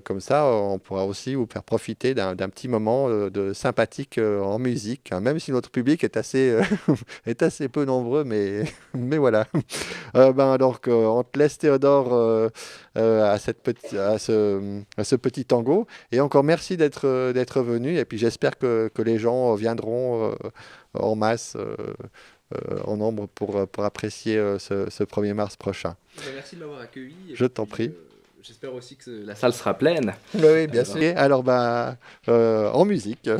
Comme ça, on pourra aussi vous faire profiter d'un petit moment sympathique en musique, hein, même si notre public est assez, est assez peu nombreux, mais voilà. Donc, on te laisse, Théodore, à ce petit tango. Et encore merci d'être venu. Et puis, j'espère que les gens viendront en masse, en nombre pour apprécier ce 1er mars prochain. Merci de m'avoir accueilli. Je t'en prie. J'espère aussi que la salle sera pleine. Oui, bien sûr. Alors, en musique.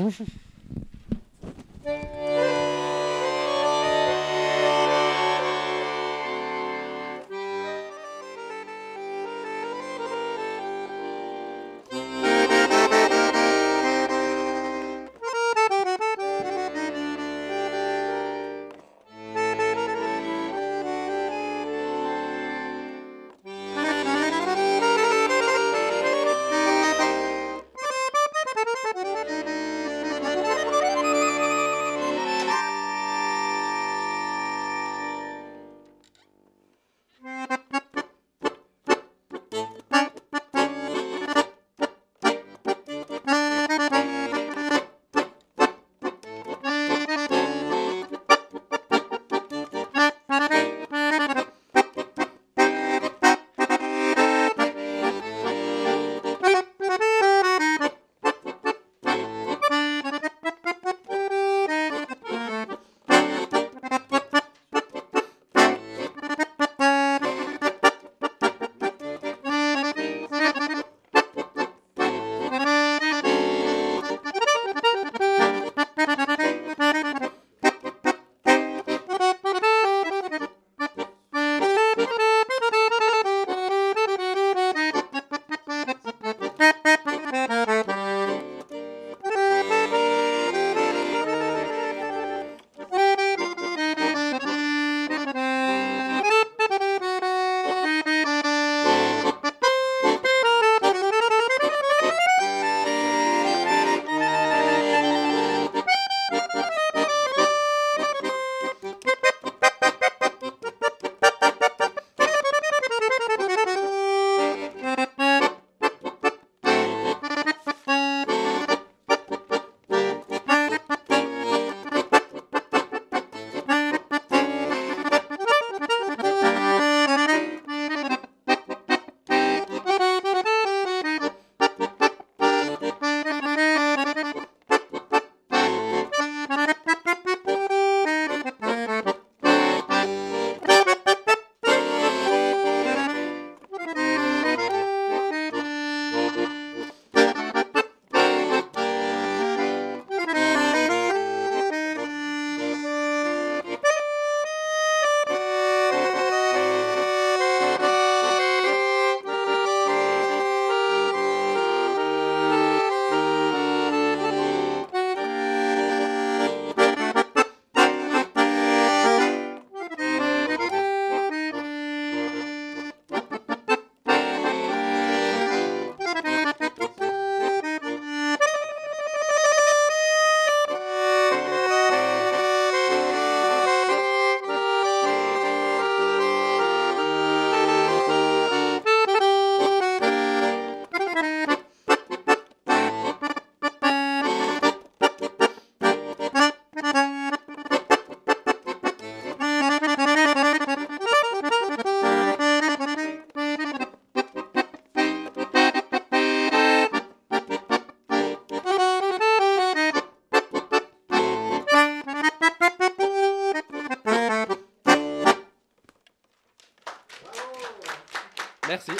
Merci.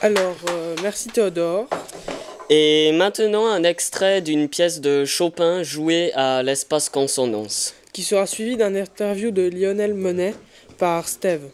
Alors, merci Théodore. Et maintenant, un extrait d'une pièce de Chopin jouée à l'Espace Consonance. Qui sera suivi d'un interview de Lionel Monet par Steve.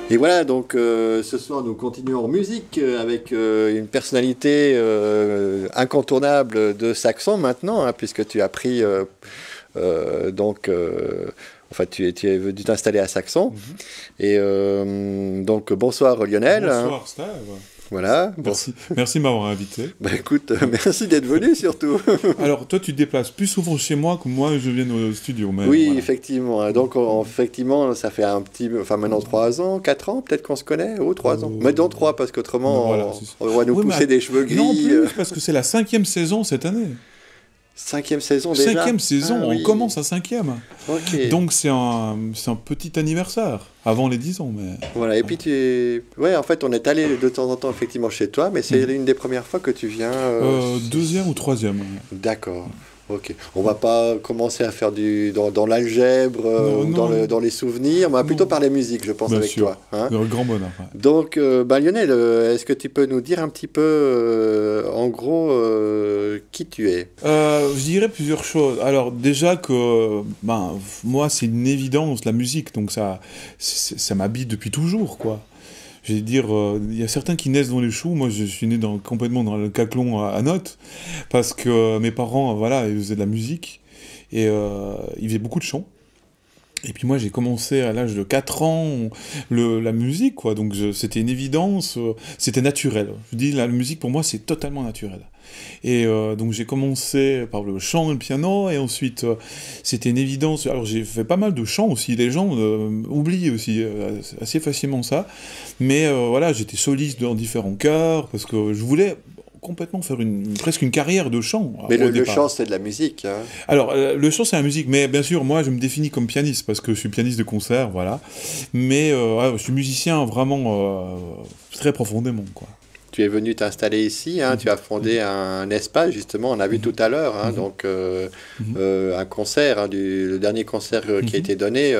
Et voilà, donc ce soir nous continuons en musique avec une personnalité incontournable de Saxon maintenant, hein, puisque tu as pris enfin, tu es venu t'installer à Saxon. Et donc bonsoir Lionel. Bonsoir hein. Steve. Voilà. Merci de m'avoir invité. Bah écoute, merci d'être venu surtout. Alors toi tu te déplaces plus souvent chez moi que moi je viens au studio. Mais oui, voilà. effectivement. Donc effectivement, ça fait maintenant 3 ans, 4 ans peut-être qu'on se connaît, 3 ans. Maintenant 3 parce qu'autrement on va nous pousser des cheveux gris. Non plus, parce que c'est la 5e saison cette année. 5e saison déjà. 5e saison, on commence à 5e. Okay. Donc c'est un petit anniversaire, avant les 10 ans. Mais... Voilà, et puis ouais, en fait on est allé de temps en temps effectivement chez toi, mais c'est l'une des premières fois que tu viens... 2e ou 3e. D'accord. Ok, on va pas commencer à faire dans l'algèbre ou dans les souvenirs, mais on va plutôt parler musique, je pense, avec toi. Hein. Grand bonheur. Ouais. Donc, Lionel, est-ce que tu peux nous dire un petit peu, en gros, qui tu es? Je dirais plusieurs choses. Alors, déjà que moi, c'est une évidence, la musique, donc ça m'habite depuis toujours, quoi. Je vais dire, il y a certains qui naissent dans les choux. Moi, je suis né complètement dans le caclon à notes, parce que mes parents, voilà, ils faisaient de la musique, et ils faisaient beaucoup de chant. Et puis moi, j'ai commencé à l'âge de 4 ans la musique, quoi. Donc c'était une évidence, c'était naturel. Je dis, la musique, pour moi, c'est totalement naturel. Et donc j'ai commencé par le chant et le piano, et ensuite c'était une évidence. Alors j'ai fait pas mal de chants aussi, les gens oublient aussi assez facilement ça, mais voilà, j'étais soliste dans différents chœurs, parce que je voulais complètement faire presque une carrière de chant. Mais le chant, c'est de la musique. Hein. Alors, le chant, c'est la musique, mais bien sûr, moi, je me définis comme pianiste, parce que je suis pianiste de concert, voilà. Mais je suis musicien vraiment très profondément, quoi. Tu es venu t'installer ici, hein, tu as fondé un espace, justement, on a vu tout à l'heure, hein, donc un concert, hein, le dernier concert qui a été donné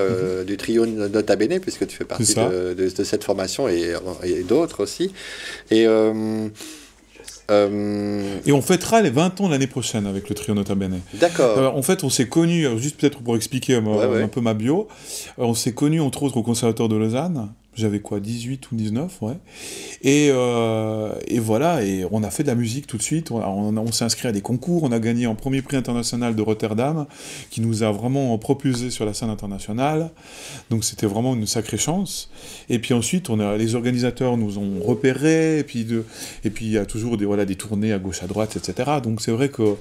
du trio Nota Bene, puisque tu fais partie de cette formation et d'autres aussi. Et on fêtera les 20 ans l'année prochaine avec le trio Nota Bene. D'accord. En fait, on s'est connus, juste peut-être pour expliquer un peu ma bio, on s'est connus entre autres au Conservatoire de Lausanne. J'avais 18 ou 19, ouais. Et voilà, et on a fait de la musique tout de suite. On s'est inscrit à des concours, on a gagné un premier prix international de Rotterdam, qui nous a vraiment propulsé sur la scène internationale. Donc c'était vraiment une sacrée chance. Et puis ensuite, les organisateurs nous ont repérés, et puis il y a toujours des tournées à gauche, à droite, etc. Donc c'est vrai que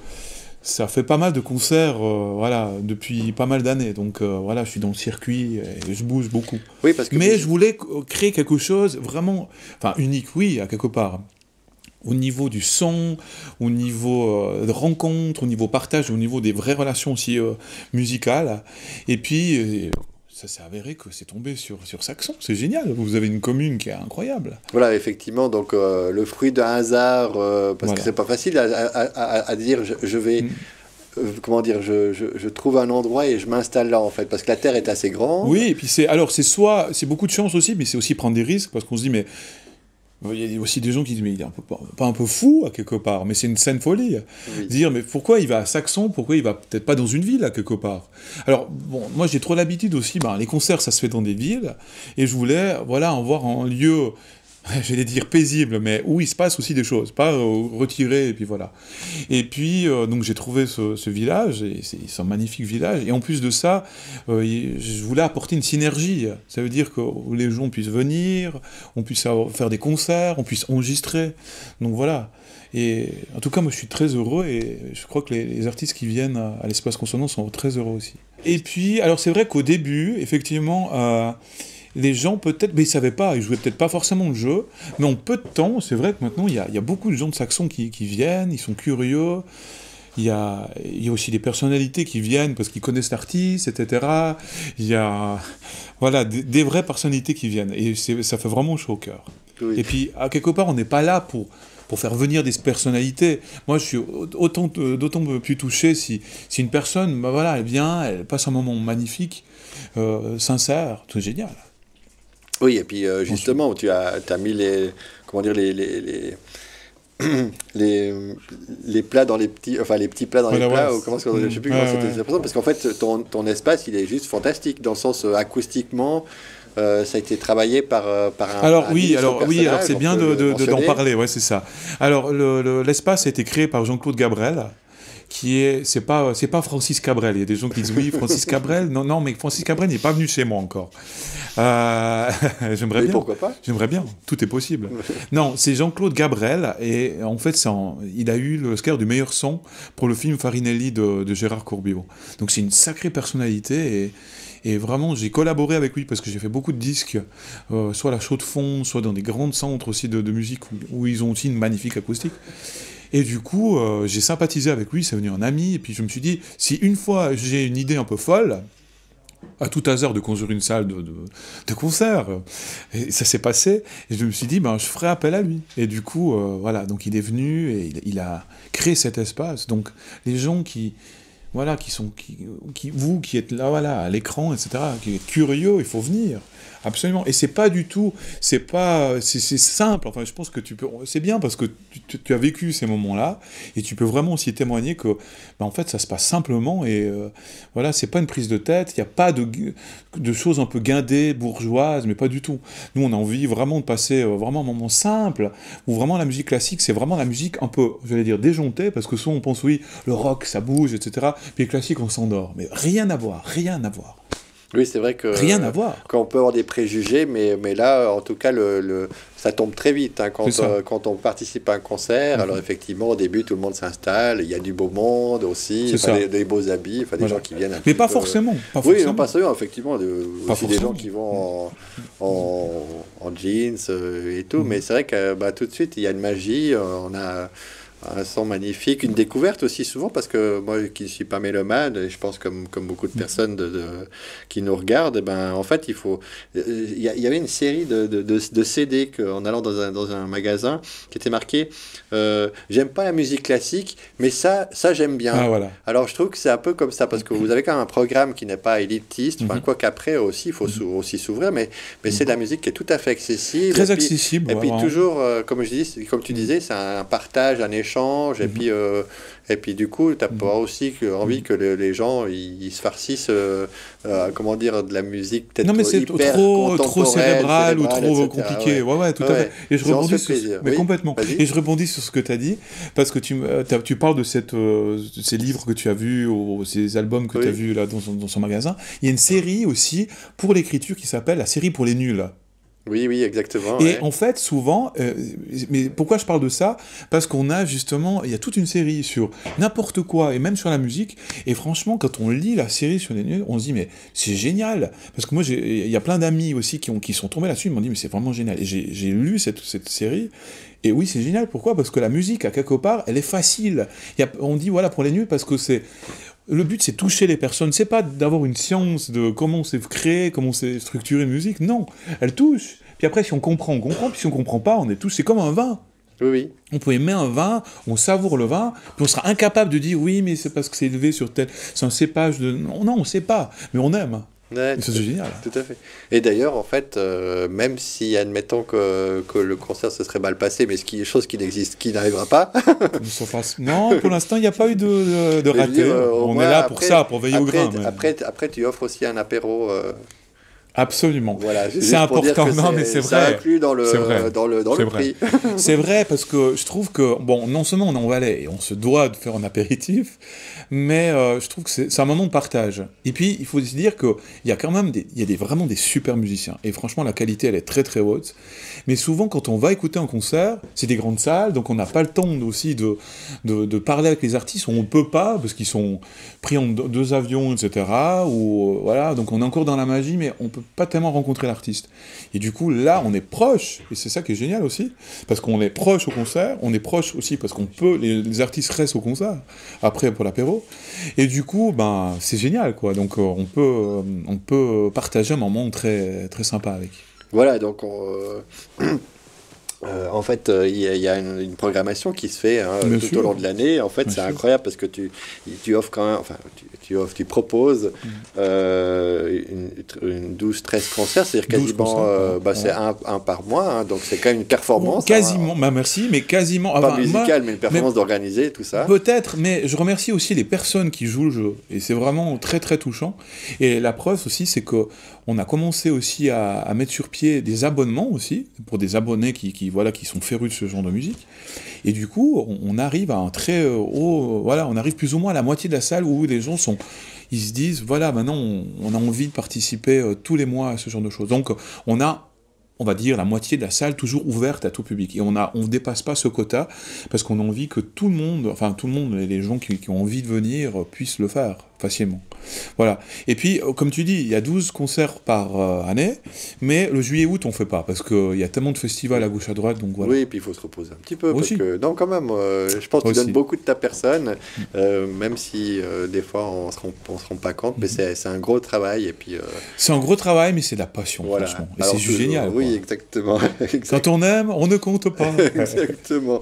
ça fait pas mal de concerts voilà, depuis pas mal d'années. Donc voilà, je suis dans le circuit et je bouge beaucoup. Oui, parce que mais je voulais créer quelque chose vraiment unique, oui, à quelque part. Au niveau du son, au niveau de rencontres, au niveau partage, au niveau des vraies relations aussi musicales. Et puis... ça s'est avéré que c'est tombé sur Saxon, c'est génial, vous avez une commune qui est incroyable. Voilà, effectivement, donc le fruit d'un hasard, parce que c'est pas facile à dire, je vais, comment dire, je trouve un endroit et je m'installe là, en fait, parce que la Terre est assez grande. Oui, et puis c'est beaucoup de chance aussi, mais c'est aussi prendre des risques, parce qu'on se dit, mais... Il y a aussi des gens qui disent, mais il est pas un peu fou, à quelque part, mais c'est une saine folie. Oui. Dire, mais pourquoi il va à Saxon, pourquoi il va peut-être pas dans une ville, à quelque part. Alors, bon, moi j'ai trop l'habitude aussi, les concerts ça se fait dans des villes, et je voulais, voilà, en voir un lieu, j'allais dire paisible, mais où il se passe aussi des choses, pas retiré, et puis voilà. Et puis, donc j'ai trouvé ce village, et c'est un magnifique village, et en plus de ça, je voulais apporter une synergie. Ça veut dire que les gens puissent venir, on puisse faire des concerts, on puisse enregistrer, donc voilà. Et en tout cas, moi je suis très heureux, et je crois que les artistes qui viennent à l'Espace Consonance sont très heureux aussi. Et puis, alors c'est vrai qu'au début, effectivement... les gens, peut-être, mais ils ne savaient pas, ils ne jouaient peut-être pas forcément le jeu, mais en peu de temps, c'est vrai que maintenant, il y a beaucoup de gens de Saxon qui viennent, ils sont curieux, il y a aussi des personnalités qui viennent parce qu'ils connaissent l'artiste, etc. Il y a voilà, des vraies personnalités qui viennent, et ça fait vraiment chaud au cœur. Oui. Et puis, à quelque part, on n'est pas là pour faire venir des personnalités. Moi, je suis d'autant plus touché si une personne, voilà, elle vient, elle passe un moment magnifique, sincère, c'est génial. Oui, et puis justement, tu as mis les plats dans les petits, les petits plats dans les plats, ou comment je sais plus comment c'était, parce qu'en fait, ton espace, il est juste fantastique, dans le sens acoustiquement, ça a été travaillé par un. Alors un oui, illustre alors personnage, c'est on bien peut le d'en mentionner. parler, ouais, c'est ça. Alors l'espace a été créé par Jean-Claude Gabrel, c'est pas Francis Cabrel. Il y a des gens qui disent oui, Francis Cabrel. Non, mais Francis Cabrel n'est pas venu chez moi encore. J'aimerais Mais bien. pourquoi pas? J'aimerais bien. Tout est possible. Non, c'est Jean-Claude Gabrel et en fait, il a eu l'Oscar du meilleur son pour le film Farinelli de Gérard Corbiot. Donc c'est une sacrée personnalité et vraiment, j'ai collaboré avec lui parce que j'ai fait beaucoup de disques, soit à la chaux de fond, soit dans des grands centres aussi de musique où ils ont aussi une magnifique acoustique. Et du coup, j'ai sympathisé avec lui, c'est devenu un ami, et puis je me suis dit, si une fois j'ai une idée un peu folle, à tout hasard de construire une salle de concert, et ça s'est passé, et je me suis dit, ben, je ferai appel à lui. Et du coup, voilà, donc il est venu, et il a créé cet espace. Donc les gens voilà, vous qui êtes là, voilà, à l'écran, etc., qui êtes curieux, il faut venir. Absolument. Et c'est pas du tout, c'est simple. Enfin, je pense que c'est bien parce que tu as vécu ces moments-là et tu peux vraiment aussi témoigner que, en fait, ça se passe simplement et voilà, c'est pas une prise de tête. Il n'y a pas de choses un peu guindées, bourgeoises, mais pas du tout. Nous, on a envie vraiment de passer vraiment un moment simple où vraiment la musique classique, c'est vraiment la musique un peu, j'allais dire, déjantée parce que souvent on pense oui, le rock, ça bouge, etc. Puis le classique, on s'endort. Mais rien à voir, rien à voir. Oui, c'est vrai que rien à voir. Quand on peut avoir des préjugés, mais là, en tout cas, ça tombe très vite hein, quand on participe à un concert. Alors effectivement, au début, tout le monde s'installe, il y a du beau monde aussi, des beaux habits, des gens qui viennent. Mais pas forcément. Oui, non, pas seulement, effectivement, aussi des gens qui vont en jeans et tout. Mais c'est vrai que tout de suite, il y a une magie. On a un son magnifique, une découverte aussi souvent parce que moi qui ne suis pas mélomane et je pense comme beaucoup de personnes qui nous regardent, en fait il y avait une série de CD en allant dans un magasin qui était marqué j'aime pas la musique classique mais ça j'aime bien. Ah, voilà. Alors je trouve que c'est un peu comme ça parce que vous avez quand même un programme qui n'est pas élitiste, quoi qu'après aussi il faut aussi s'ouvrir mais c'est de la musique qui est tout à fait accessible. Très accessible. Et puis toujours comme tu disais, c'est un partage, un échange et puis du coup tu n'as pas aussi envie que les gens ils se farcissent comment dire de la musique peut-être non mais c'est trop cérébral ou trop compliqué. Ouais, tout à fait. Et je rebondis complètement. Et je rebondis sur ce que tu as dit parce que tu parles de ces livres que tu as vus ou ces albums que tu as vus là dans son magasin. Il y a une série aussi pour l'écriture qui s'appelle la série pour les nuls. Oui, exactement. Et en fait, souvent, mais pourquoi je parle de ça? Parce qu'on a justement, il y a toute une série sur n'importe quoi, et même sur la musique, et franchement, quand on lit la série sur les nuls, on se dit, mais c'est génial! Parce que moi, il y a plein d'amis aussi qui sont tombés là-dessus, ils m'ont dit, mais c'est vraiment génial. Et j'ai lu cette série, et oui, c'est génial. Pourquoi? Parce que la musique, à quelque part, elle est facile. On dit, voilà, pour les nuls, parce que c'est... Le but, c'est toucher les personnes. C'est pas d'avoir une science de comment c'est créé, comment c'est structuré une musique. Non, elle touche. Puis après, si on comprend, on comprend. Puis si on comprend pas, on est tous... C'est comme un vin. Oui. On peut aimer un vin, on savoure le vin, puis on sera incapable de dire oui, mais c'est parce que c'est élevé sur tel... C'est un cépage de... Non, on sait pas, mais on aime. Ouais, c'est génial. Tout à fait. Et d'ailleurs, en fait, même si, admettons que le concert se serait mal passé, mais chose qui n'existe, qui n'arrivera pas. Non, pour l'instant, il n'y a pas eu de raté. On est là pour ça, pour veiller au grain. Après, tu offres aussi un apéro. Absolument. Voilà, c'est important, non, mais c'est vrai. Ça inclut dans le prix. C'est vrai, parce que je trouve que, bon, non seulement on est en Valais et on se doit de faire un apéritif, mais je trouve que c'est un moment de partage. Et puis, il faut se dire qu'il y a quand même vraiment des super musiciens. Et franchement, la qualité, elle est très très haute. Mais souvent, quand on va écouter un concert, c'est des grandes salles, donc on n'a pas le temps aussi de parler avec les artistes, on ne peut pas, parce qu'ils sont pris en 2 avions, etc. Ou, voilà, donc on est encore dans la magie, mais on peut pas tellement rencontrer l'artiste. Et du coup, là, on est proche, et c'est ça qui est génial aussi, parce qu'on est proche au concert, on est proche aussi parce qu'on peut, les artistes restent au concert, après pour l'apéro, et du coup, c'est génial, quoi. Donc on peut partager un moment très, très sympa avec. Voilà, donc En fait, il y a une programmation qui se fait Bien tout sûr. au long de l'année. En fait, Bien c'est sûr. incroyable parce que tu offres quand même, enfin, tu proposes une 12-13 concerts, c'est-à-dire 12 quasiment, concerts, bah, c'est un par mois, hein, donc c'est quand même une performance. Quasiment, bah merci, mais quasiment. Pas enfin, musicale, moi- mais une performance d'organiser, tout ça. Peut-être, mais je remercie aussi les personnes qui jouent le jeu. Et c'est vraiment très très touchant. Et la preuve aussi, c'est qu'on a commencé aussi à mettre sur pied des abonnements aussi, pour des abonnés qui sont férus de ce genre de musique. Et du coup, on arrive à un très haut... Voilà, on arrive plus ou moins à la moitié de la salle où les gens sont... Ils se disent, voilà, maintenant on a envie de participer tous les mois à ce genre de choses. Donc on a, on va dire, la moitié de la salle toujours ouverte à tout public. Et on ne dépasse pas ce quota parce qu'on a envie que tout le monde, les gens qui ont envie de venir puissent le faire facilement. Voilà. Et puis, comme tu dis, il y a 12 concerts par année, mais le juillet-août, on ne fait pas parce qu'il y a tellement de festivals à gauche à droite. Donc voilà. Oui, et puis il faut se reposer un petit peu. Aussi. Parce que, non, quand même, je pense que tu Aussi. donnes beaucoup de ta personne, même si des fois on se rend pas compte, mais c'est un gros travail. Et puis, c'est un gros travail, mais c'est de la passion, voilà. franchement. Et Alors, c'est juste génial. Oui, quoi. exactement. Quand on aime, on ne compte pas. Exactement.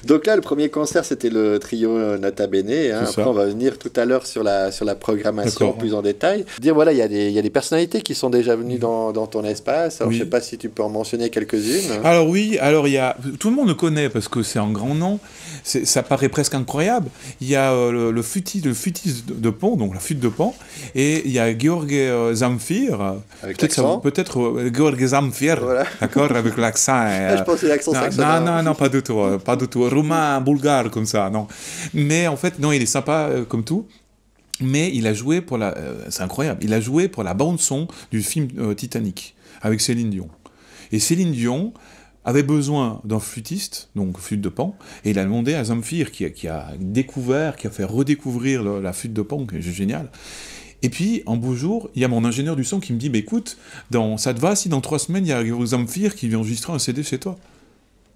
Donc là, le premier concert, c'était le trio Nota Bene. Hein. C'est Après, ça. on va venir tout à l'heure sur la programmation D'accord. plus en détail. Dire, voilà, il y a des personnalités qui sont déjà venues dans ton espace. Alors, Oui. je sais pas si tu peux en mentionner quelques-unes. Alors oui, alors il y a... Tout le monde le connaît parce que c'est un grand nom, ça paraît presque incroyable. Il y a le futis de Pan, donc la flûte de Pan, et il y a Gheorghe Zamfir. Avec l'accent. Peut-être Gheorghe Zamfir, Voilà. d'accord, avec l'accent. Je pense que c'est l'accent saxon. Non, pas du tout, pas du tout. Roumain, bulgare, comme ça, non. Mais en fait, non, il est sympa comme tout. Mais il a joué pour c'est incroyable, il a joué pour la bande-son du film Titanic, avec Céline Dion. Et Céline Dion avait besoin d'un flûtiste, donc flûte de Pan, et il a demandé à Zamfir, qui a fait redécouvrir la flûte de Pan, qui est génial. Et puis, un beau jour, il y a mon ingénieur du son qui me dit, bah, écoute, ça te va si dans 3 semaines, il y a Zamfir qui vient enregistrer un CD chez toi?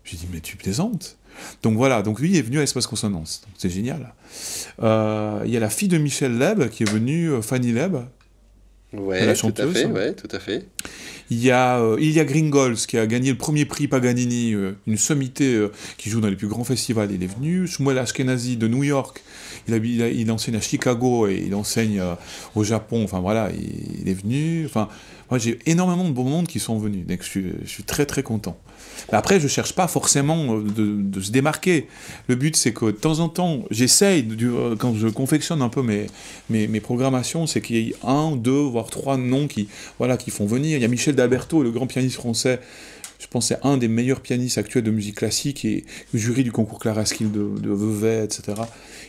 J'ai dit, mais tu plaisantes? Donc voilà, donc lui est venu à Espace Consonance, donc c'est génial. Il y a la fille de Michel Leb qui est venue, Fanny Leb, Ouais, la tout chanteuse. à fait, ouais, tout à fait. Il y a Ilya Gringols qui a gagné le premier prix Paganini, une sommité qui joue dans les plus grands festivals. Il est venu. Shmuel Ashkenazi de New York, il enseigne à Chicago et il enseigne au Japon. Enfin voilà, il est venu. Enfin, moi j'ai énormément de beaux monde qui sont venus. Donc je suis très très content. Mais après, je cherche pas forcément de se démarquer. Le but, c'est que de temps en temps, j'essaye, quand je confectionne un peu mes programmations, c'est qu'il y ait 1, 2, voire 3 noms qui font venir. Il y a Michel d'Alberto, le grand pianiste français. Je pense que c'est un des meilleurs pianistes actuels de musique classique et le jury du concours Clara Skill de Vevey, etc.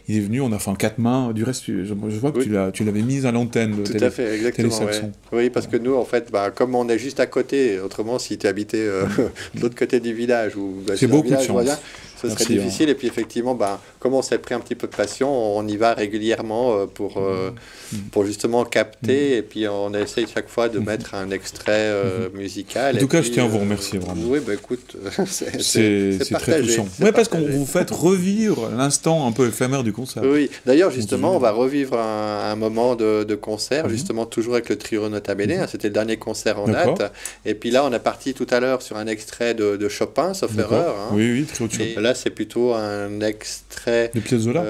Il est venu, on a fait un 4 mains. Du reste, je vois que tu l'avais mise à l'antenne de Tout à fait, exactement. Télésaxon. Ouais. Oui, parce que nous, en fait, comme on est juste à côté, autrement, si tu habitais de l'autre côté du village ou C'est beaucoup de chance. voilà, ce serait Merci, difficile. Et puis, effectivement, comme on s'est pris un petit peu de passion, on y va régulièrement pour justement capter. Et puis, on essaye chaque fois de mettre un extrait musical. En tout et cas, puis, je tiens à vous remercier vraiment. Oui, écoute, c'est très partagé, touchant. c'est Oui, parce qu'on partagé. vous fait revivre l'instant un peu éphémère du concert. Oui, d'ailleurs, justement, on va revivre un moment de concert, justement, toujours avec le trio Nota Bene. Hein, c'était le dernier concert en D'accord. date. Et puis là, on est parti tout à l'heure sur un extrait de Chopin, sauf D'accord. erreur. Hein. Oui, trio de Chopin. Et là, c'est plutôt un extrait de Piazzolla.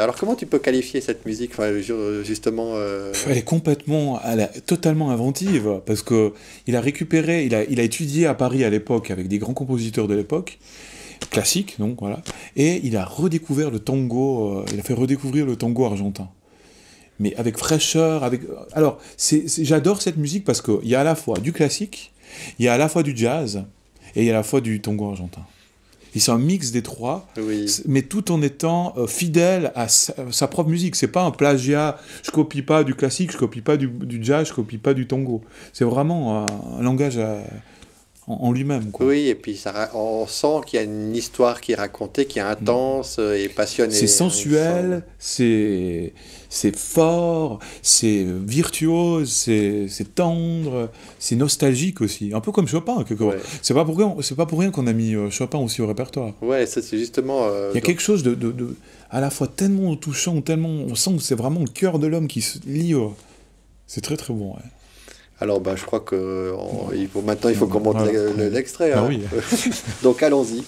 Alors, comment tu peux qualifier cette musique, justement Elle est totalement inventive parce que il a récupéré, il a étudié à Paris à l'époque avec des grands compositeurs de l'époque, classiques donc voilà, et il a redécouvert le tango, il a fait redécouvrir le tango argentin. Mais avec fraîcheur, alors j'adore cette musique parce qu'il y a à la fois du classique, il y a à la fois du jazz et il y a à la fois du tango argentin. Et c'est un mix des trois, mais tout en étant fidèle à sa propre musique. C'est pas un plagiat, je copie pas du classique, je copie pas du jazz, je copie pas du tango. C'est vraiment un langage en lui-même, quoi. Oui, et puis on sent qu'il y a une histoire qui est racontée, qui est intense et passionnée. C'est sensuel, c'est fort, c'est virtuose, c'est tendre, c'est nostalgique aussi. Un peu comme Chopin, quelque part. Ouais. C'est pas pour rien qu'on a mis Chopin aussi au répertoire. Ouais, ça c'est justement... Il y a quelque chose de à la fois tellement touchant, tellement... On sent que c'est vraiment le cœur de l'homme qui se lie. C'est très très bon, ouais. Alors, je crois que maintenant, il faut qu'on monte l'extrait. Ah hein. oui. Donc, allons-y.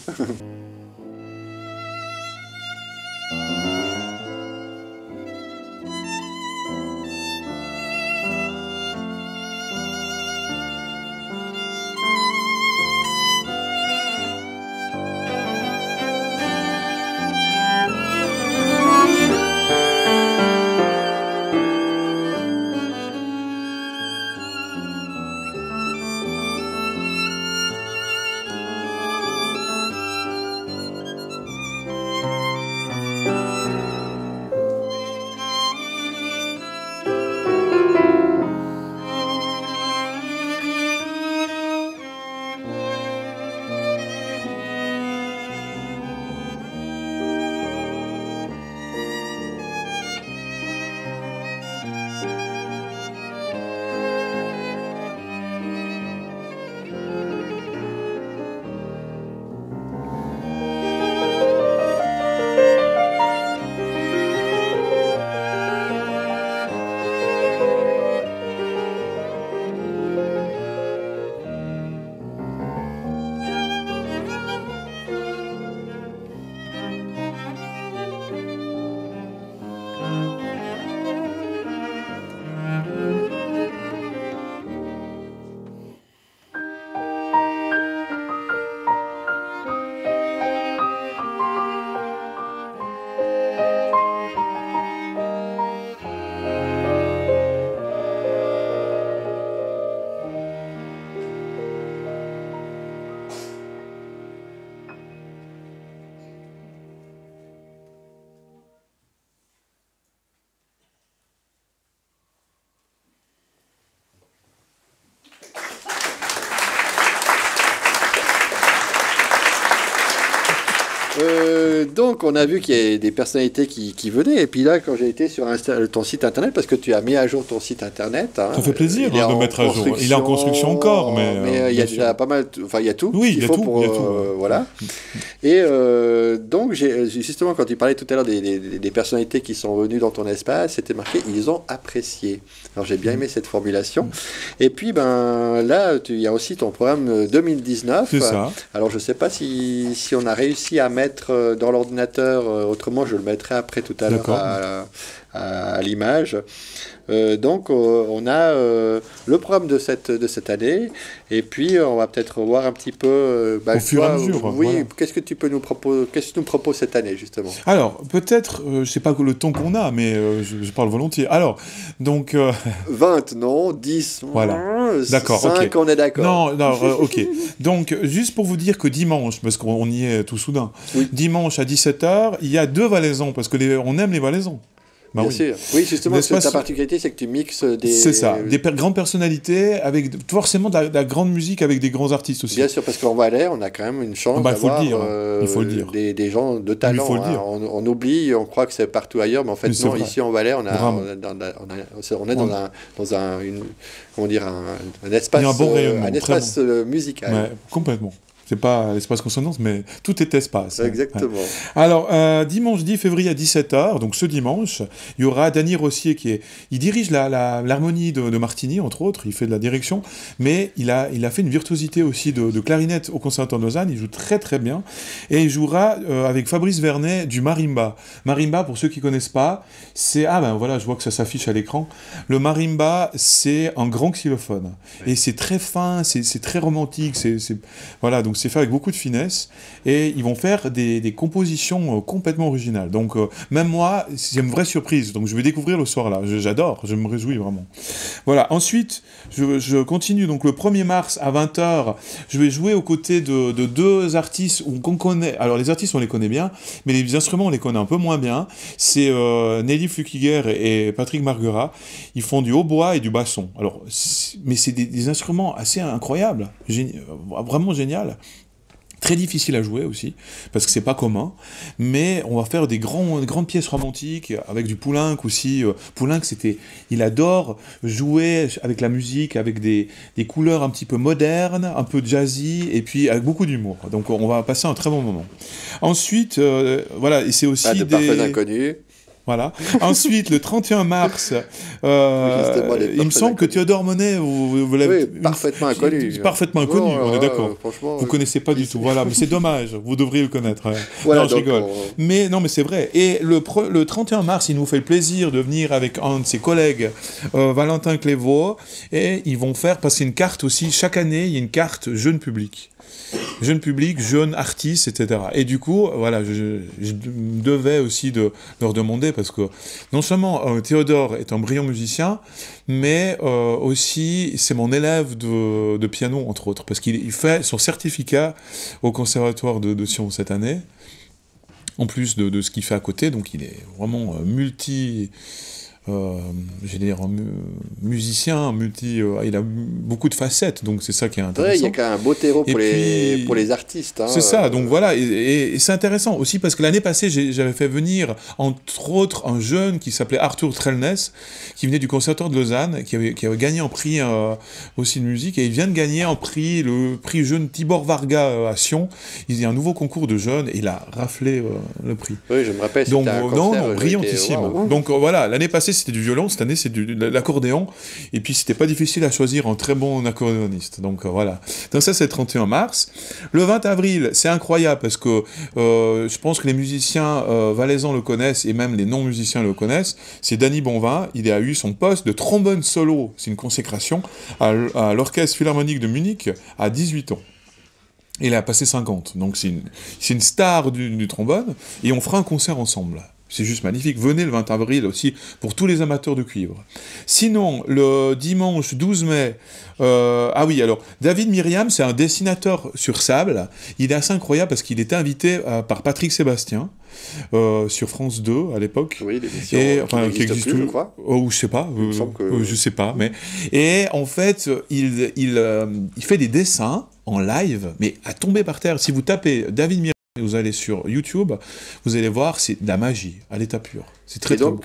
Donc, on a vu qu'il y a des personnalités qui venaient. Et puis là, quand j'ai été sur ton site internet, parce que tu as mis à jour ton site internet. Hein, ça fait plaisir de mettre à jour. Il est en construction encore, mais il y a déjà pas mal. Enfin, il y a tout. Oui, il y a tout. Voilà. Et donc, justement, quand tu parlais tout à l'heure des personnalités qui sont venues dans ton espace, c'était marqué ils ont apprécié. Alors, j'ai bien aimé cette formulation. Et puis, là, il y a aussi ton programme 2019. C'est ça. Alors, je ne sais pas si on a réussi à mettre dans l'ordinateur, autrement je le mettrai après tout à l'heure à l'image. Donc on a le programme de cette année, et puis on va peut-être voir un petit peu au fur et à mesure. Oui, voilà. Qu'est-ce que tu nous proposes cette année justement? Alors peut-être, je sais pas le temps qu'on a, mais je parle volontiers. Alors donc 20 non, 10 voilà. D'accord, 5 okay. On est d'accord. Non, ok. Donc juste pour vous dire que dimanche, parce qu'on y est tout soudain, oui. Dimanche à 17h, il y a 2 Valaisans, parce que on aime les Valaisans. Bien sûr. Oui, justement, ta particularité, c'est que tu mixes des... C'est ça, des grandes personnalités, avec forcément de la grande musique, avec des grands artistes aussi. Bien sûr, parce qu'en Valais, on a quand même une chance d'avoir il faut le dire. Des gens de talent. Il faut le dire. On oublie, on croit que c'est partout ailleurs, mais en fait, non, ici en Valais, on est dans un espace, un bon rayonnement, un espace musical. Ouais, complètement. C'est pas l'espace consonance, mais tout est espace. Exactement. Ouais. Alors, dimanche 10 février à 17h, donc ce dimanche, il y aura Danny Rossier il dirige l'harmonie de Martini, entre autres, il fait de la direction, mais il a fait une virtuosité aussi de clarinette au Conservatoire de Lausanne, il joue très très bien, et il jouera avec Fabrice Vernet du marimba. Marimba, pour ceux qui connaissent pas, c'est... voilà, je vois que ça s'affiche à l'écran. Le marimba, c'est un grand xylophone, et c'est très fin, c'est très romantique, voilà, donc c'est fait avec beaucoup de finesse, et ils vont faire des compositions complètement originales. Donc même moi, c'est une vraie surprise. Donc je vais découvrir le soir là. J'adore, je me réjouis vraiment. Voilà. Ensuite, je continue. Donc le 1er mars à 20h, je vais jouer aux côtés de 2 artistes qu'on connaît. Alors les artistes, on les connaît bien, mais les instruments, on les connaît un peu moins bien. C'est Nelly Flukiger et Patrick Marguerat. Ils font du hautbois et du basson. Alors, mais c'est des instruments assez incroyables, vraiment génial. Très difficile à jouer aussi, parce que c'est pas commun, mais on va faire des grandes pièces romantiques, avec du Poulenc aussi. Poulenc, il adore jouer avec la musique, avec des couleurs un petit peu modernes, un peu jazzy, et puis avec beaucoup d'humour. Donc on va passer un très bon moment. Ensuite, voilà, et c'est aussi de parfaits inconnus. Voilà. Ensuite, le 31 mars, il me semble que Théodore Monnet, vous l'avez... parfaitement inconnu. Parfaitement inconnu, on est d'accord. Vous ne connaissez pas du tout. Voilà, mais c'est dommage, vous devriez le connaître. Voilà, non, je rigole. Mais non, mais c'est vrai. Et le 31 mars, il nous fait le plaisir de venir avec un de ses collègues, Valentin Clévaux, et ils vont faire passer une carte aussi. Chaque année, il y a une carte jeune public. Jeune public, jeunes artistes, etc. Et du coup, voilà, je devais aussi de leur demander, parce que non seulement Théodore est un brillant musicien, mais aussi c'est mon élève de piano, entre autres, parce qu'il fait son certificat au Conservatoire de Sion cette année, en plus de ce qu'il fait à côté, donc il est vraiment musicien, il a beaucoup de facettes, donc c'est ça qui est intéressant. Il y a quand même un beau terreau pour les artistes. Hein, c'est ça, donc voilà, et c'est intéressant aussi parce que l'année passée, j'avais fait venir, entre autres, un jeune qui s'appelait Arthur Trellness, qui venait du Conservatoire de Lausanne, qui avait gagné un prix aussi de musique, et il vient de gagner le prix jeune Tibor Varga à Sion. Il y a un nouveau concours de jeunes, et il a raflé le prix. Oui, je me rappelle, donc, c'était un concert, brillantissime. Wow. Donc voilà, l'année passée, c'était du violon, cette année c'est de l'accordéon, et puis c'était pas difficile à choisir un très bon accordéoniste, donc voilà. Donc ça c'est le 31 mars. Le 20 avril, c'est incroyable, parce que je pense que les musiciens valaisans le connaissent, et même les non-musiciens le connaissent, c'est Danny Bonvin. Il a eu son poste de trombone solo, c'est une consécration, à l'Orchestre Philharmonique de Munich à 18 ans. Il a passé 50, donc c'est une star du trombone, et on fera un concert ensemble. C'est juste magnifique. Venez le 20 avril aussi pour tous les amateurs de cuivre. Sinon, le dimanche 12 mai, alors David Myriam, c'est un dessinateur sur sable. Il est assez incroyable parce qu'il était invité par Patrick Sébastien sur France 2 à l'époque. Oui, l'émission qui existe plus, je crois. Je sais pas. Je sais pas. Mais et en fait, il fait des dessins en live, mais à tomber par terre. Si vous tapez David Myriam, vous allez sur YouTube, vous allez voir, c'est de la magie à l'état pur. C'est très beau.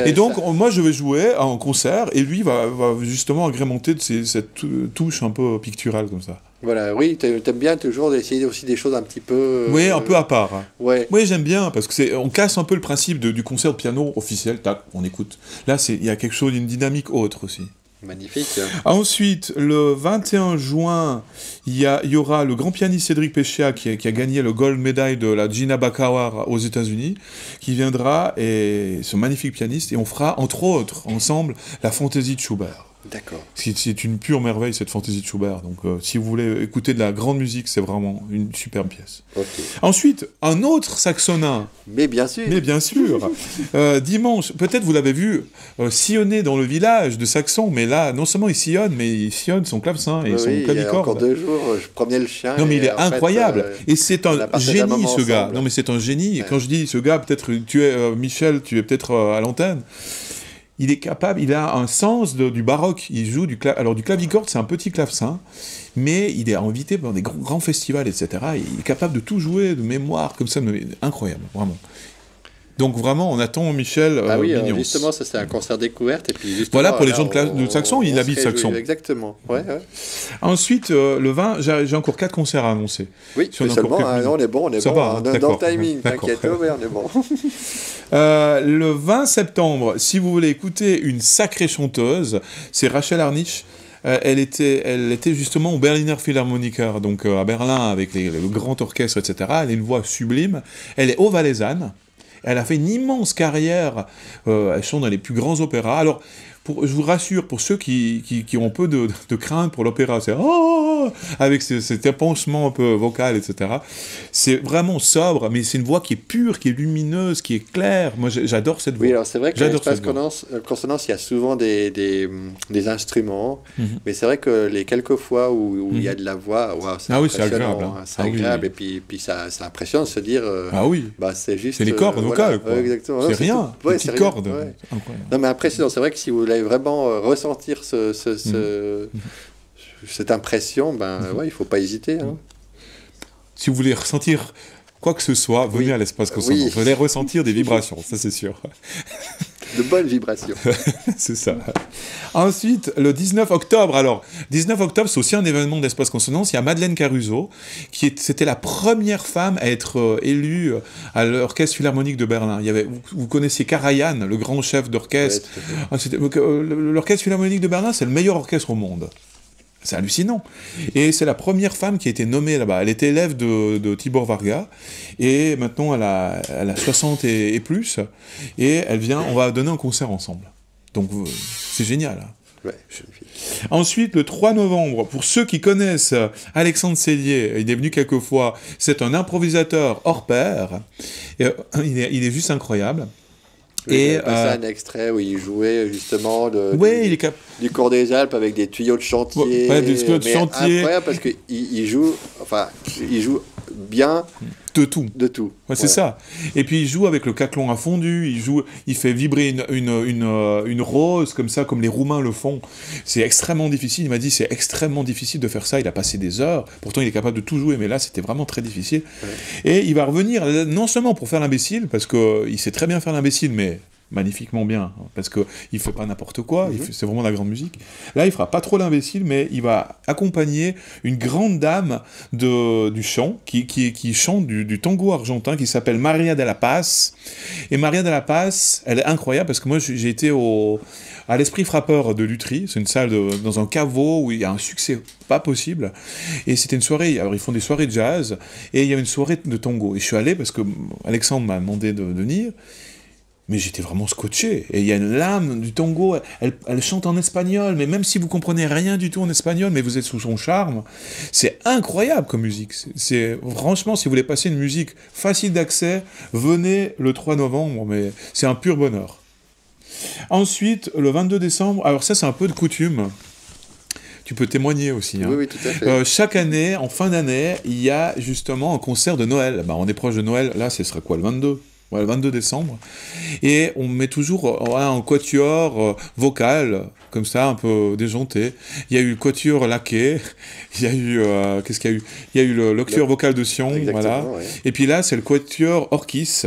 Et donc, moi, je vais jouer en concert, et lui va justement agrémenter de cette touche un peu picturale comme ça. Voilà, oui, t'aimes bien toujours essayer aussi des choses un petit peu... Oui, un peu à part. Hein. Ouais. Oui, j'aime bien, parce que on casse un peu le principe du concert de piano officiel, tac, on écoute. Là, il y a quelque chose, une dynamique autre aussi. Magnifique. Ensuite, le 21 juin, il y aura le grand pianiste Cédric Péchea qui a gagné le gold medal de la Gina Baccarat aux États-Unis, qui viendra, et ce magnifique pianiste, et on fera entre autres ensemble la fantaisie de Schubert. D'accord. C'est une pure merveille, cette fantaisie de Schubert. Donc, si vous voulez écouter de la grande musique, c'est vraiment une superbe pièce. Okay. Ensuite, un autre saxonin. Mais bien sûr. Dimanche, peut-être vous l'avez vu sillonner dans le village de Saxon, mais là, non seulement il sillonne son clavecin et son clavicorde. Il y a encore 2 jours, je promenais le chien. Non, mais il est incroyable. Et c'est un génie, ce gars. Ensemble. Non, mais c'est un génie. Ouais. Quand je dis ce gars, peut-être Michel, tu es peut-être à l'antenne. Il est capable, il a un sens du baroque. Il joue du clavicorde, c'est un petit clavecin, mais il est invité dans des grands festivals, etc. Et il est capable de tout jouer de mémoire, comme ça, incroyable, vraiment. Donc vraiment, on attend Michel Mignons. Justement, ça c'est un concert découverte. Et puis voilà, pour les gens de Saxon, il habite Saxon. Exactement, ouais. Ensuite, le 20, j'ai encore 4 concerts à annoncer. Oui, seulement, on est bon, va, dans le timing, t'inquiète, mais on est bon. Le 20 septembre, si vous voulez écouter une sacrée chanteuse, c'est Rachel Harnich. Elle était justement au Berliner Philharmoniker, donc à Berlin, avec le grand orchestre, etc. Elle a une voix sublime. Elle est haut-valaisanne. Elle a fait une immense carrière. Elle chante dans les plus grands opéras. Alors, je vous rassure, pour ceux qui ont un peu de crainte pour l'opéra, c'est avec cet épanchement un peu vocal, etc. C'est vraiment sobre, mais c'est une voix qui est pure, qui est lumineuse, qui est claire. Moi, j'adore cette voix. Oui, alors c'est vrai que dans l'espace consonance, il y a souvent des instruments, mais c'est vrai que les quelques fois où il y a de la voix, c'est agréable. C'est agréable, et puis ça impressionne de se dire, c'est juste... C'est les cordes vocales, quoi. Exactement. C'est rien, des petites cordes. Ouais. Non, mais après, c'est vrai que si vous voulez vraiment ressentir cette impression, il faut pas hésiter. Hein. Si vous voulez ressentir quoi que ce soit, venez à l'espace consonant. Vous allez ressentir des vibrations, ça c'est sûr. De bonnes vibrations. C'est ça. Ensuite, le 19 octobre. Alors, 19 octobre, c'est aussi un événement d'Espace Consonance. Il y a Madeleine Caruso, c'était la première femme à être élue à l'Orchestre Philharmonique de Berlin. Vous connaissez Karajan, le grand chef d'orchestre. L'Orchestre Philharmonique de Berlin, c'est le meilleur orchestre au monde. C'est hallucinant. Et c'est la première femme qui a été nommée là-bas. Elle était élève de Tibor Varga. Et maintenant, elle a 60 et plus. Et on va donner un concert ensemble. Donc, c'est génial. Ouais. Ensuite, le 3 novembre, pour ceux qui connaissent Alexandre Sellier, il est venu quelques fois, c'est un improvisateur hors pair. Et, il est juste incroyable. Oui, et passé un extrait où il jouait justement du cours des Alpes avec des tuyaux de chantier. Ouais, des tuyaux de chantier. Incroyable parce qu'il joue bien de tout. Ouais, c'est ouais. ça. Et puis il joue avec le caclon à fondu, il fait vibrer une rose comme ça, comme les Roumains le font. C'est extrêmement difficile. Il m'a dit c'est extrêmement difficile de faire ça. Il a passé des heures. Pourtant il est capable de tout jouer, mais là c'était vraiment très difficile. Ouais. Et il va revenir non seulement pour faire l'imbécile, parce qu'il sait très bien faire l'imbécile, mais magnifiquement bien, parce qu'il ne fait pas n'importe quoi, c'est vraiment de la grande musique. Là, il fera pas trop l'imbécile, mais il va accompagner une grande dame du chant, qui chante du tango argentin, qui s'appelle Maria de la Paz. Et Maria de la Paz, elle est incroyable, parce que moi, j'ai été à l'Esprit Frappeur de Lutry, c'est une salle dans un caveau où il y a un succès pas possible, et c'était une soirée, alors ils font des soirées de jazz, et il y avait une soirée de tango, et je suis allé parce que Alexandre m'a demandé de venir. Mais j'étais vraiment scotché. Et il y a une lame du tango, elle chante en espagnol, mais même si vous comprenez rien du tout en espagnol, mais vous êtes sous son charme, c'est incroyable comme musique. Franchement, si vous voulez passer une musique facile d'accès, venez le 3 novembre, mais c'est un pur bonheur. Ensuite, le 22 décembre, alors ça c'est un peu de coutume, tu peux témoigner aussi. Hein. Oui, tout à fait. Chaque année, en fin d'année, il y a justement un concert de Noël. On est proche de Noël, là ce sera quoi, le 22 ? Ouais, le 22 décembre, et on met toujours un quatuor vocal, comme ça, un peu déjanté. Il y a eu le quatuor laqué, il y a eu, qu'est-ce qu'il y a eu ? Il y a eu le quatuor vocal de Sion, voilà. Ouais. Et puis là, c'est le quatuor Orchis,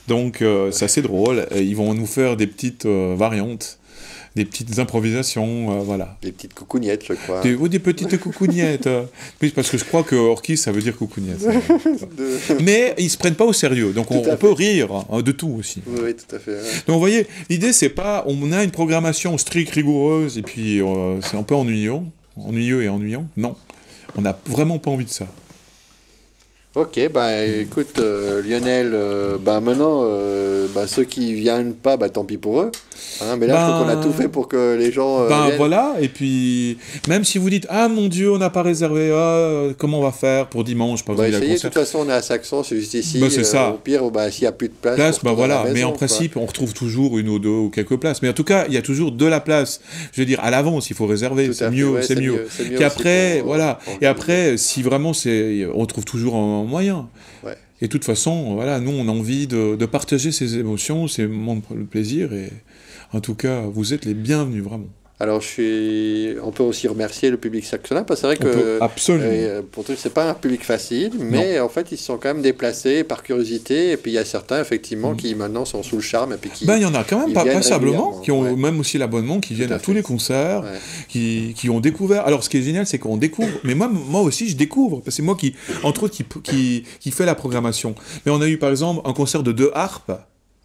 donc c'est assez drôle, ils vont nous faire des petites variantes. Des petites improvisations, voilà. Des petites coucougnettes, je crois. Des petites coucougnettes. Oui, parce que je crois que orchis, ça veut dire coucougnette. Mais ils se prennent pas au sérieux, donc on peut rire de tout aussi. Oui, tout à fait. Ouais. Donc vous voyez, l'idée c'est pas, on a une programmation stricte, rigoureuse, et puis c'est un peu ennuyeux et ennuyant. Non, on n'a vraiment pas envie de ça. Ok, écoute Lionel, maintenant ceux qui viennent pas, tant pis pour eux. Hein, mais là, je trouve qu'on a tout fait pour que les gens. Voilà, et puis même si vous dites ah mon Dieu, on n'a pas réservé, comment on va faire pour dimanche par exemple, essayez, de toute façon, on est à Saxon, c'est juste ici. C'est ça. Au pire, s'il n'y a plus de place. Voilà, maison, mais en principe, on retrouve toujours une ou deux ou quelques places. Mais en tout cas, il y a toujours de la place. Je veux dire, à l'avance, il faut réserver, c'est mieux. Puis après, voilà. Et après, si vraiment on trouve toujours un moyen. Ouais. Et de toute façon, voilà, nous, on a envie de partager ces émotions, ces moments de plaisir. Et en tout cas, vous êtes les bienvenus, vraiment. Alors, on peut aussi remercier le public saxonien, parce que c'est vrai que absolument. Pour tout, c'est pas un public facile, mais en fait, ils se sont quand même déplacés par curiosité. Et puis, il y a certains, effectivement, qui maintenant sont sous le charme. Et puis qui, il y en a quand même passablement, qui ont même aussi l'abonnement, qui viennent à tous les concerts, qui ont découvert. Alors, ce qui est génial, c'est qu'on découvre. Mais moi aussi, je découvre. Parce que c'est moi qui, entre autres, qui fait la programmation. Mais on a eu, par exemple, un concert de 2 harpes.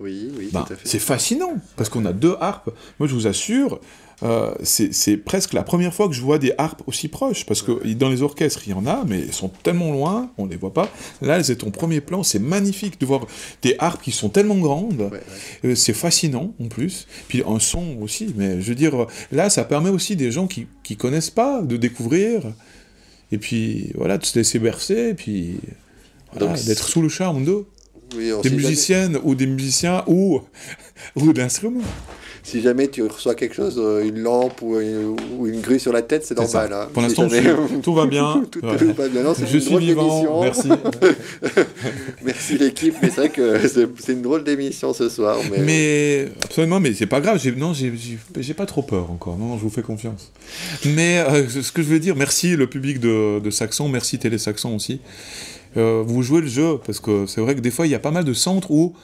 Oui, tout à fait. C'est fascinant, parce qu'on a 2 harpes. Moi, je vous assure, c'est presque la première fois que je vois des harpes aussi proches, parce que dans les orchestres, il y en a, mais elles sont tellement loin, on ne les voit pas. Là, elles sont au premier plan, c'est magnifique de voir des harpes qui sont tellement grandes, c'est fascinant en plus, puis un son aussi, mais je veux dire, là, ça permet aussi des gens qui ne connaissent pas de découvrir, et puis voilà, de se laisser bercer, et puis voilà, d'être sous le charme d'eux. Des musiciennes ou des musiciens ou d'instruments. Si jamais tu reçois quelque chose, une lampe ou une grue sur la tête, c'est normal. Hein. Pour l'instant, tout va bien. Tout va bien. Non, je suis vivant, merci. Merci l'équipe, mais c'est vrai que c'est une drôle d'émission ce soir. Mais absolument, mais c'est pas grave. J'ai pas trop peur encore. Non, je vous fais confiance. Mais ce que je veux dire, merci le public de Saxon, merci Télé Saxon aussi. Vous jouez le jeu, parce que c'est vrai que des fois, il y a pas mal de centres où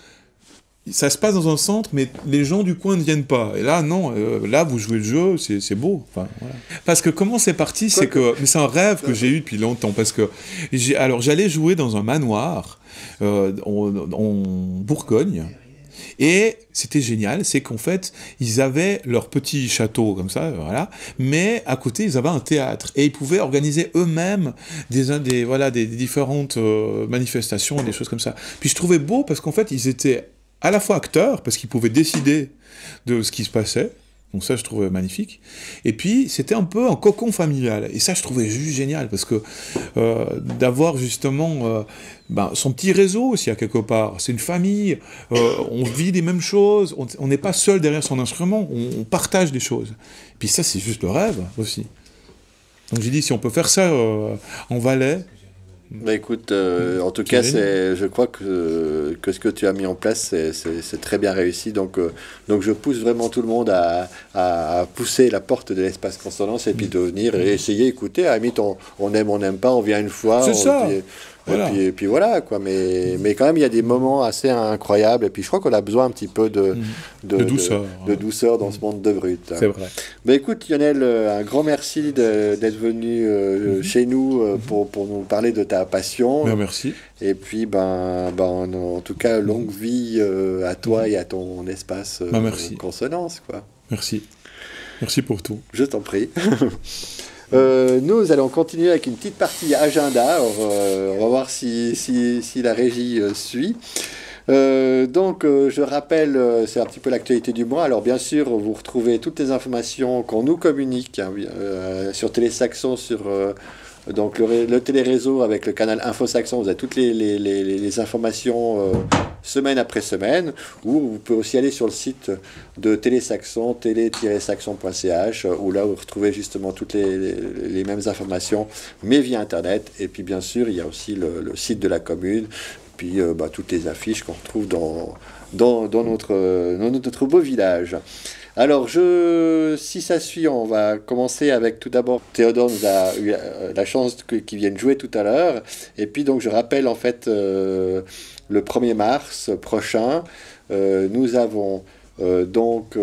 ça se passe dans un centre, mais les gens du coin ne viennent pas. Et là, non, là, vous jouez le jeu, c'est beau. Enfin, voilà. Parce que comment c'est parti, c'est que... Mais c'est un rêve que j'ai eu depuis longtemps, parce que... Alors, j'allais jouer dans un manoir en Bourgogne, et c'était génial, c'est qu'en fait, ils avaient leur petit château, comme ça, voilà, mais à côté, ils avaient un théâtre, et ils pouvaient organiser eux-mêmes des différentes manifestations, des choses comme ça. Puis je trouvais beau, parce qu'en fait, ils étaient à la fois acteurs, parce qu'ils pouvaient décider de ce qui se passait, donc ça je trouvais magnifique, et puis c'était un peu un cocon familial, et ça je trouvais juste génial, parce que d'avoir justement son petit réseau aussi à quelque part, c'est une famille, on vit les mêmes choses, on n'est pas seul derrière son instrument, on partage des choses, et puis ça c'est juste le rêve aussi. Donc j'ai dit, si on peut faire ça en Valais... Bah écoute, en tout cas, je crois que ce que tu as mis en place, c'est très bien réussi. Donc je pousse vraiment tout le monde à pousser la porte de l'espace consonance et puis de venir et essayer, écouter. À la limite, on aime, on n'aime pas, on vient une fois. C'est ça. Voilà. Et puis voilà, quoi. Mais quand même, il y a des moments assez incroyables. Et puis je crois qu'on a besoin un petit peu de douceur dans ce monde de brut. C'est vrai. Bah écoute, Lionel, un grand merci d'être venu chez nous pour nous parler de ta passion. Merci. Et puis, en tout cas, longue vie à toi et à ton espace consonance, quoi. Merci. Merci pour tout. Je t'en prie. Nous allons continuer avec une petite partie agenda. On va voir si la régie suit. Je rappelle, c'est un petit peu l'actualité du mois. Alors bien sûr, vous retrouvez toutes les informations qu'on nous communique sur Télésaxon, sur le téléréseau avec le canal InfoSaxon. Vous avez toutes les informations semaine après semaine, ou vous pouvez aussi aller sur le site de Télésaxon, télé-saxon.ch, où là vous retrouvez justement toutes les mêmes informations, mais via Internet. Et puis bien sûr, il y a aussi le site de la commune, puis toutes les affiches qu'on retrouve dans notre beau village. Alors, si ça suit, on va commencer avec tout d'abord, Théodore nous a eu la chance qu'il vienne jouer tout à l'heure. Et puis, donc, je rappelle, en fait, le 1er mars prochain, nous avons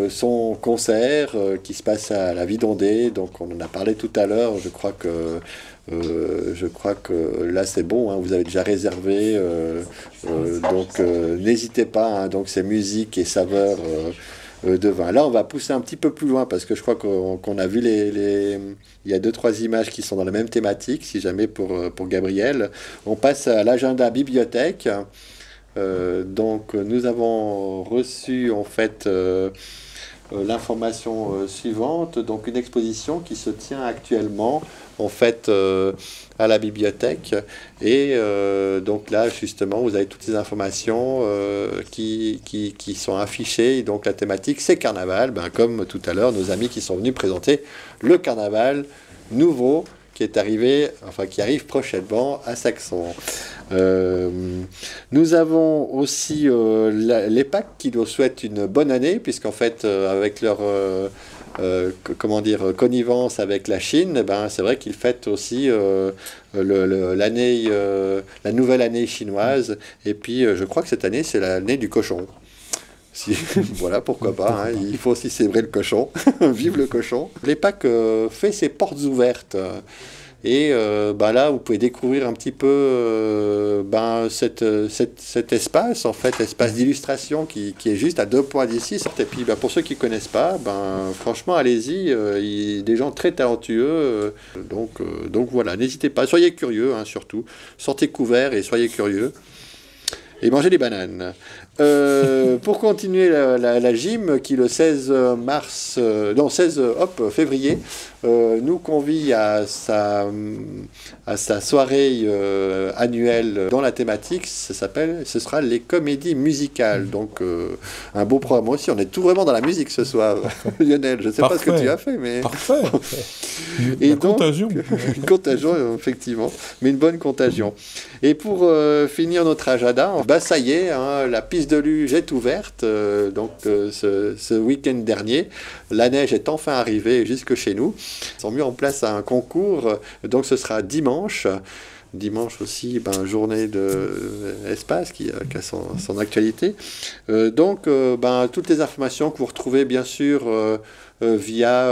son concert qui se passe à la Vidondée. Donc, on en a parlé tout à l'heure. Je crois que là c'est bon, hein, vous avez déjà réservé, n'hésitez pas, hein, donc c'est musique et saveur de vin. Là on va pousser un petit peu plus loin parce que je crois qu'on a vu il y a 2-3 images qui sont dans la même thématique, si jamais pour Gabriel. On passe à l'agenda bibliothèque. Nous avons reçu en fait l'information suivante, donc une exposition qui se tient actuellement en fait à la bibliothèque, et donc là justement vous avez toutes ces informations qui sont affichées, et donc la thématique c'est carnaval, comme tout à l'heure nos amis qui sont venus présenter le carnaval nouveau qui arrive prochainement à Saxon. Nous avons aussi l'EPAC qui nous souhaite une bonne année, puisqu'en fait avec leur connivence avec la Chine, c'est vrai qu'ils fêtent aussi la nouvelle année chinoise, et puis je crois que cette année c'est l'année du cochon. Voilà, pourquoi pas, hein, il faut aussi célébrer le cochon. Vive le cochon. L'EPAC fait ses portes ouvertes. Et là, vous pouvez découvrir un petit peu cet espace, en fait, espace d'illustration qui est juste à 2 points d'ici. Et puis, pour ceux qui ne connaissent pas, franchement, allez-y, il y a des gens très talentueux. Donc voilà, n'hésitez pas, soyez curieux, hein, surtout. Sortez couverts et soyez curieux. Et mangez des bananes. Pour continuer la gym qui le 16 février nous convie à sa soirée annuelle dans la thématique. Ce sera les comédies musicales. Donc un beau programme aussi. On est tout vraiment dans la musique ce soir. Lionel, je ne sais pas ce que tu as fait, mais parfait. Et contagion. Une contagion, effectivement, mais une bonne contagion. Et pour finir notre agenda, ça y est, hein, la piste de luge est ouverte. Ce week-end dernier, la neige est enfin arrivée jusque chez nous. Ils ont mis en place un concours, donc ce sera dimanche. Dimanche aussi, journée de l'espace qui a son actualité. Donc, toutes les informations que vous retrouvez bien sûr via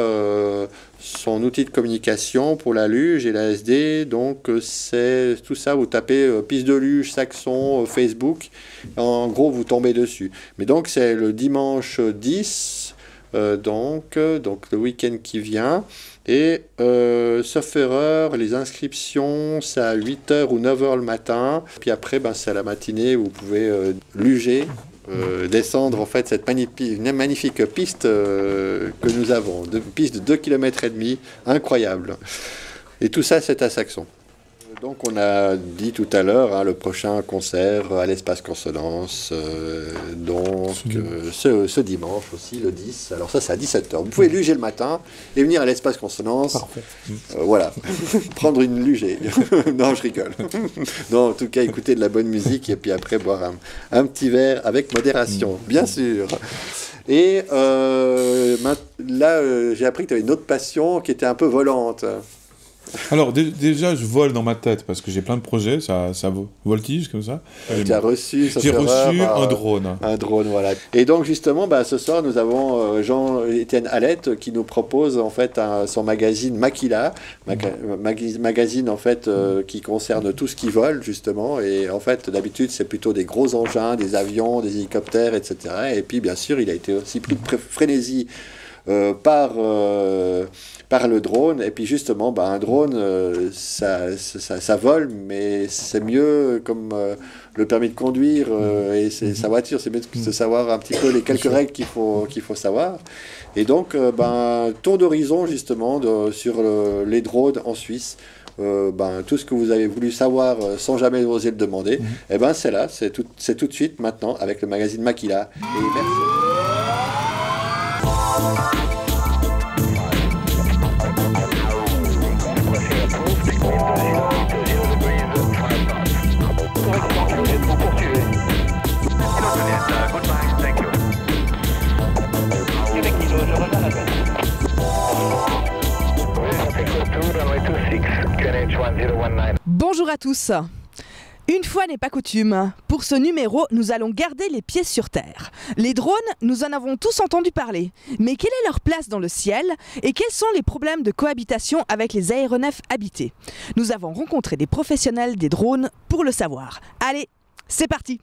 son outil de communication pour la luge et la SD. Donc, c'est tout ça, vous tapez piste de luge, Saxon, Facebook. En gros, vous tombez dessus. Mais donc, c'est le dimanche 10, donc le week-end qui vient. Et sauf erreur, les inscriptions, c'est à 8h ou 9h le matin. Puis après, c'est à la matinée où vous pouvez luger, descendre en fait cette magnifique piste que nous avons. Une piste de 2,5 km, incroyable. Et tout ça, c'est à Saxon. Donc on a dit tout à l'heure, le prochain concert à l'Espace Consonance, ce dimanche aussi, le 10. Alors ça, c'est à 17h. Vous pouvez luger le matin et venir à l'Espace Consonance. Parfait. Voilà, prendre une lugée. Non, je rigole. Non, en tout cas, écouter de la bonne musique et puis après boire un petit verre avec modération, bien sûr. Et là, j'ai appris que tu avais une autre passion qui était un peu volante. Alors déjà, je vole dans ma tête parce que j'ai plein de projets, ça voltige comme ça. Tu as reçu, j'ai reçu un drone. Un drone, voilà. Et donc justement, ce soir, nous avons Jean-Étienne Hallette qui nous propose en fait son magazine Makila, magazine en fait qui concerne tout ce qui vole justement. Et en fait, d'habitude, c'est plutôt des gros engins, des avions, des hélicoptères, etc. Et puis bien sûr, il a été aussi pris de frénésie par le drone. Et puis justement, un drone, ça vole, mais c'est mieux comme le permis de conduire et sa voiture, c'est mieux de savoir un petit peu les quelques règles qu'il faut savoir. Et donc, tour d'horizon justement sur les drones en Suisse. Tout ce que vous avez voulu savoir sans jamais oser le demander, c'est là, c'est tout de suite maintenant avec le magazine Makila. Et merci. Bonjour à tous. Une fois n'est pas coutume, pour ce numéro, nous allons garder les pieds sur terre. Les drones, nous en avons tous entendu parler. Mais quelle est leur place dans le ciel et quels sont les problèmes de cohabitation avec les aéronefs habités? Nous avons rencontré des professionnels des drones pour le savoir. Allez, c'est parti!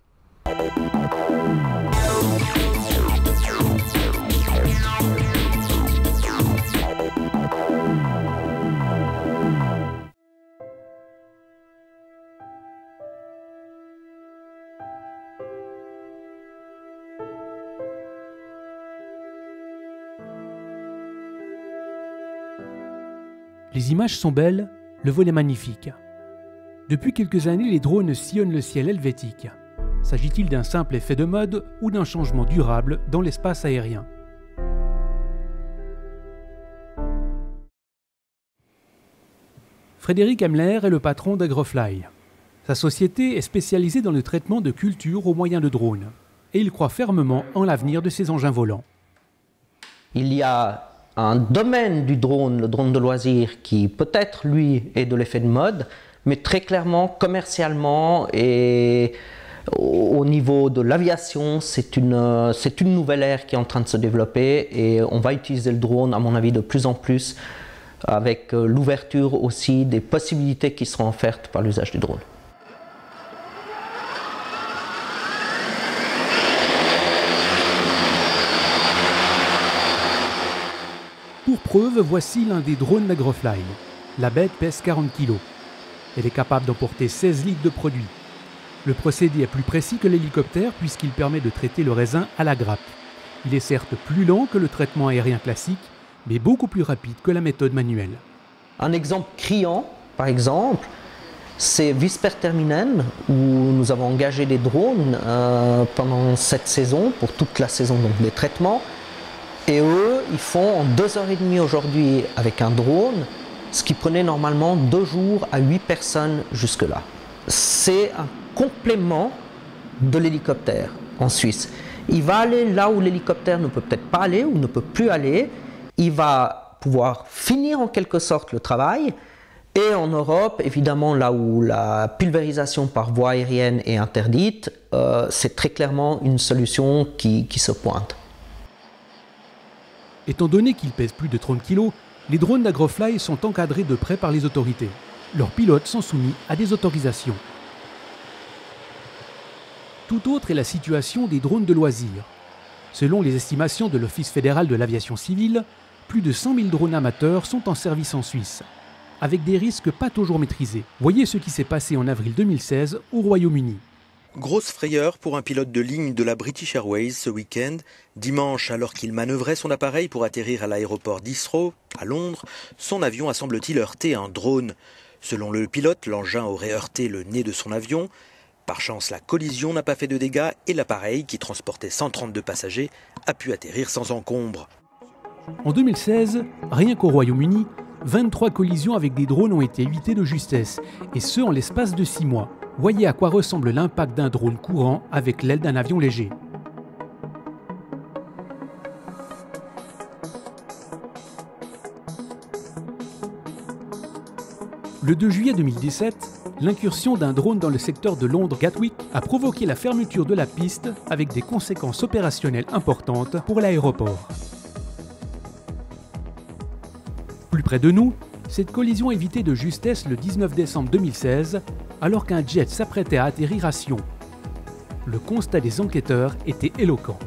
Les images sont belles, le vol est magnifique. Depuis quelques années, les drones sillonnent le ciel helvétique. S'agit-il d'un simple effet de mode ou d'un changement durable dans l'espace aérien? Frédéric Hemler est le patron d'Agrofly. Sa société est spécialisée dans le traitement de cultures au moyen de drones. Et il croit fermement en l'avenir de ces engins volants. Il y a un domaine du drone, le drone de loisir, qui peut-être, lui, est de l'effet de mode, mais très clairement, commercialement et au niveau de l'aviation, c'est une nouvelle ère qui est en train de se développer et on va utiliser le drone, à mon avis, de plus en plus, avec l'ouverture aussi des possibilités qui seront offertes par l'usage du drone. Pour preuve, voici l'un des drones d'Agrofly. La bête pèse 40 kg. Elle est capable d'emporter 16 litres de produit. Le procédé est plus précis que l'hélicoptère puisqu'il permet de traiter le raisin à la grappe. Il est certes plus lent que le traitement aérien classique, mais beaucoup plus rapide que la méthode manuelle. Un exemple criant, par exemple, c'est Visperterminen, où nous avons engagé des drones pendant cette saison, pour toute la saison donc, des traitements. Et eux, ils font en 2h30 aujourd'hui avec un drone, ce qui prenait normalement 2 jours à 8 personnes jusque-là. C'est un complément de l'hélicoptère en Suisse. Il va aller là où l'hélicoptère ne peut peut-être pas aller ou ne peut plus aller. Il va pouvoir finir en quelque sorte le travail Et en Europe, évidemment, là où la pulvérisation par voie aérienne est interdite, c'est très clairement une solution qui se pointe. Étant donné qu'ils pèsent plus de 30 kg, les drones d'Agrofly sont encadrés de près par les autorités. Leurs pilotes sont soumis à des autorisations. Tout autre est la situation des drones de loisirs. Selon les estimations de l'Office fédéral de l'aviation civile, plus de 100 000 drones amateurs sont en service en Suisse, avec des risques pas toujours maîtrisés. Voyez ce qui s'est passé en avril 2016 au Royaume-Uni. Grosse frayeur pour un pilote de ligne de la British Airways ce week-end. Dimanche, alors qu'il manœuvrait son appareil pour atterrir à l'aéroport d'Heathrow, à Londres, son avion a semble-t-il heurté un drone. Selon le pilote, l'engin aurait heurté le nez de son avion. Par chance, la collision n'a pas fait de dégâts et l'appareil, qui transportait 132 passagers, a pu atterrir sans encombre. En 2016, rien qu'au Royaume-Uni, 23 collisions avec des drones ont été évitées de justesse, et ce en l'espace de 6 mois. Voyez à quoi ressemble l'impact d'un drone courant avec l'aile d'un avion léger. Le 2 juillet 2017, l'incursion d'un drone dans le secteur de Londres Gatwick a provoqué la fermeture de la piste avec des conséquences opérationnelles importantes pour l'aéroport. Plus près de nous, cette collision évitée de justesse le 19 décembre 2016, alors qu'un jet s'apprêtait à atterrir à Sion. Le constat des enquêteurs était éloquent.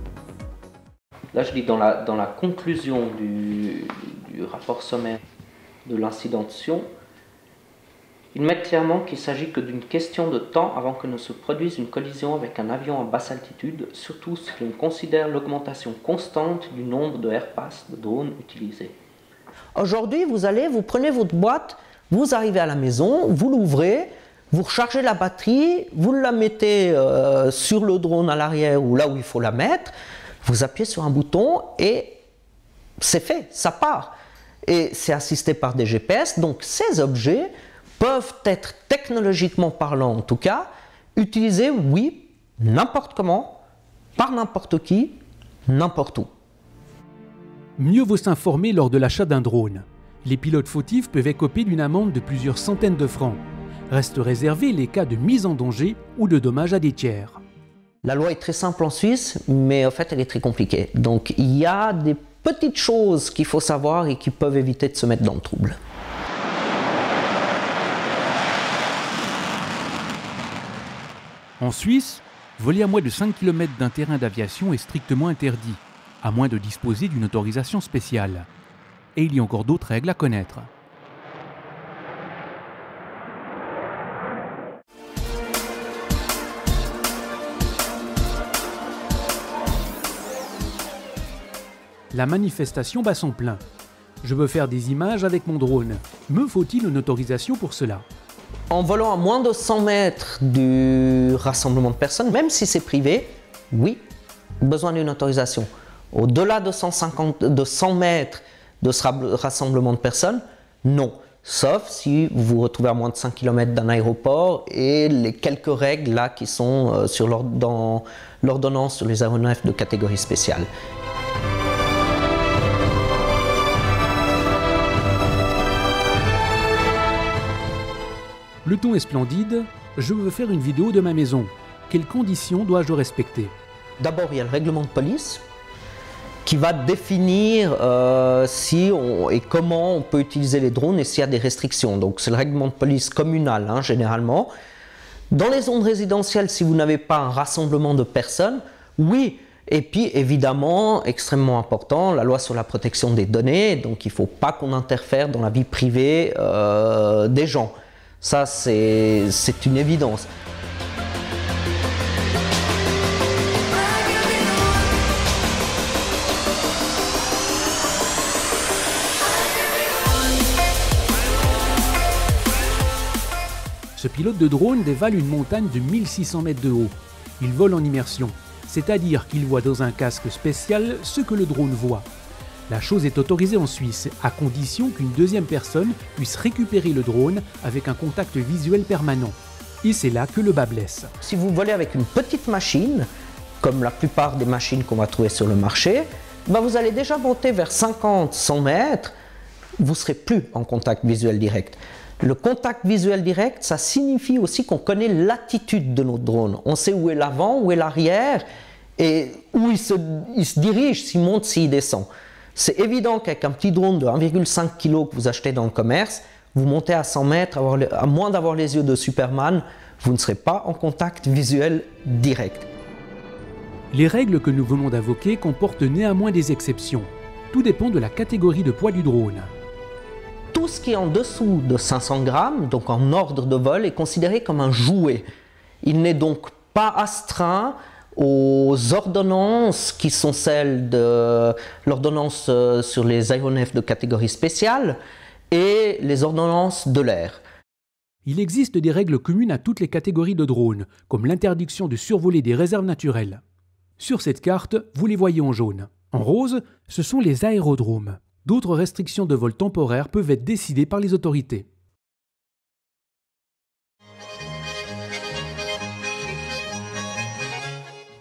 Là, je dis dans la conclusion du rapport sommaire de l'incident de Sion, ils mettent clairement qu'il s'agit que d'une question de temps avant que ne se produise une collision avec un avion à basse altitude, surtout si l'on considère l'augmentation constante du nombre de airpass de drones utilisés. Aujourd'hui, vous prenez votre boîte, vous arrivez à la maison, vous l'ouvrez, vous rechargez la batterie, vous la mettez sur le drone à l'arrière ou là où il faut la mettre, vous appuyez sur un bouton et c'est fait, ça part. Et c'est assisté par des GPS, donc ces objets peuvent être, technologiquement parlant en tout cas, utilisés, oui, n'importe comment, par n'importe qui, n'importe où. Mieux vaut s'informer lors de l'achat d'un drone. Les pilotes fautifs peuvent écoper d'une amende de plusieurs centaines de francs. Restent réservés les cas de mise en danger ou de dommages à des tiers. La loi est très simple en Suisse, mais en fait elle est très compliquée. Donc il y a des petites choses qu'il faut savoir et qui peuvent éviter de se mettre dans le trouble. En Suisse, voler à moins de 5 km d'un terrain d'aviation est strictement interdit, à moins de disposer d'une autorisation spéciale. Et il y a encore d'autres règles à connaître. La manifestation bat son plein. Je veux faire des images avec mon drone. Me faut-il une autorisation pour cela ? En volant à moins de 100 mètres du rassemblement de personnes, même si c'est privé, oui, besoin d'une autorisation. Au-delà de 100 mètres de ce rassemblement de personnes, non. Sauf si vous vous retrouvez à moins de 5 km d'un aéroport et les quelques règles là qui sont dans l'ordonnance sur les aéronefs de catégorie spéciale. Le ton est splendide, je veux faire une vidéo de ma maison. Quelles conditions dois-je respecter ? D'abord, il y a le règlement de police qui va définir si et comment on peut utiliser les drones et s'il y a des restrictions. Donc c'est le règlement de police communal généralement. Dans les zones résidentielles, si vous n'avez pas un rassemblement de personnes, oui. Et puis évidemment, extrêmement important, la loi sur la protection des données. Donc il ne faut pas qu'on interfère dans la vie privée des gens. Ça, c'est une évidence. Ce pilote de drone dévale une montagne de 1600 mètres de haut. Il vole en immersion, c'est-à-dire qu'il voit dans un casque spécial ce que le drone voit. La chose est autorisée en Suisse, à condition qu'une deuxième personne puisse récupérer le drone avec un contact visuel permanent. Et c'est là que le bât blesse. Si vous volez avec une petite machine, comme la plupart des machines qu'on va trouver sur le marché, vous allez déjà monter vers 50-100 mètres, vous ne serez plus en contact visuel direct. Le contact visuel direct, ça signifie aussi qu'on connaît l'attitude de notre drone. On sait où est l'avant, où est l'arrière, et où il se dirige, s'il monte, s'il descend. C'est évident qu'avec un petit drone de 1,5 kg que vous achetez dans le commerce, vous montez à 100 mètres, à moins d'avoir les yeux de Superman, vous ne serez pas en contact visuel direct. Les règles que nous venons d'invoquer comportent néanmoins des exceptions. Tout dépend de la catégorie de poids du drone. Tout ce qui est en dessous de 500 grammes, donc en ordre de vol, est considéré comme un jouet. Il n'est donc pas astreint aux ordonnances qui sont celles de l'ordonnance sur les aéronefs de catégorie spéciale et les ordonnances de l'air. Il existe des règles communes à toutes les catégories de drones, comme l'interdiction de survoler des réserves naturelles. Sur cette carte, vous les voyez en jaune. En rose, ce sont les aérodromes. D'autres restrictions de vol temporaires peuvent être décidées par les autorités.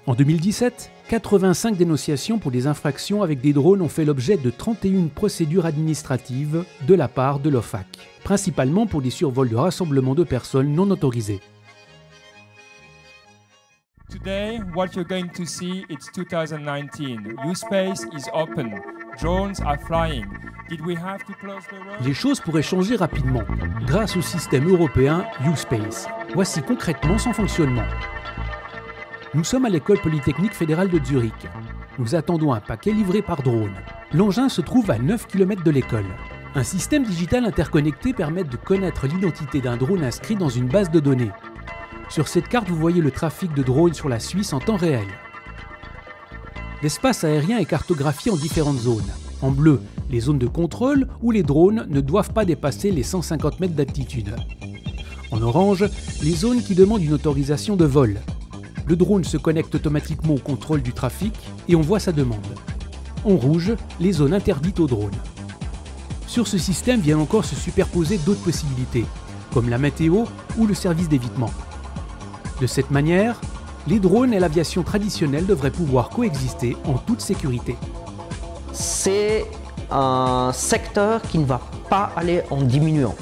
En 2017, 85 dénonciations pour des infractions avec des drones ont fait l'objet de 31 procédures administratives de la part de l'OFAC, principalement pour des survols de rassemblements de personnes non autorisés. Today, what you're going to see, it's 2019. U-Space is open. Drones are flying. Did we have to close the road? Les choses pourraient changer rapidement grâce au système européen U-Space. Voici concrètement son fonctionnement. Nous sommes à l'école polytechnique fédérale de Zurich. Nous attendons un paquet livré par drone. L'engin se trouve à 9 km de l'école. Un système digital interconnecté permet de connaître l'identité d'un drone inscrit dans une base de données. Sur cette carte, vous voyez le trafic de drones sur la Suisse en temps réel. L'espace aérien est cartographié en différentes zones. En bleu, les zones de contrôle où les drones ne doivent pas dépasser les 150 mètres d'altitude. En orange, les zones qui demandent une autorisation de vol. Le drone se connecte automatiquement au contrôle du trafic et on voit sa demande. En rouge, les zones interdites aux drones. Sur ce système viennent encore se superposer d'autres possibilités, comme la météo ou le service d'évitement. De cette manière, les drones et l'aviation traditionnelle devraient pouvoir coexister en toute sécurité. C'est un secteur qui ne va pas aller en diminuant.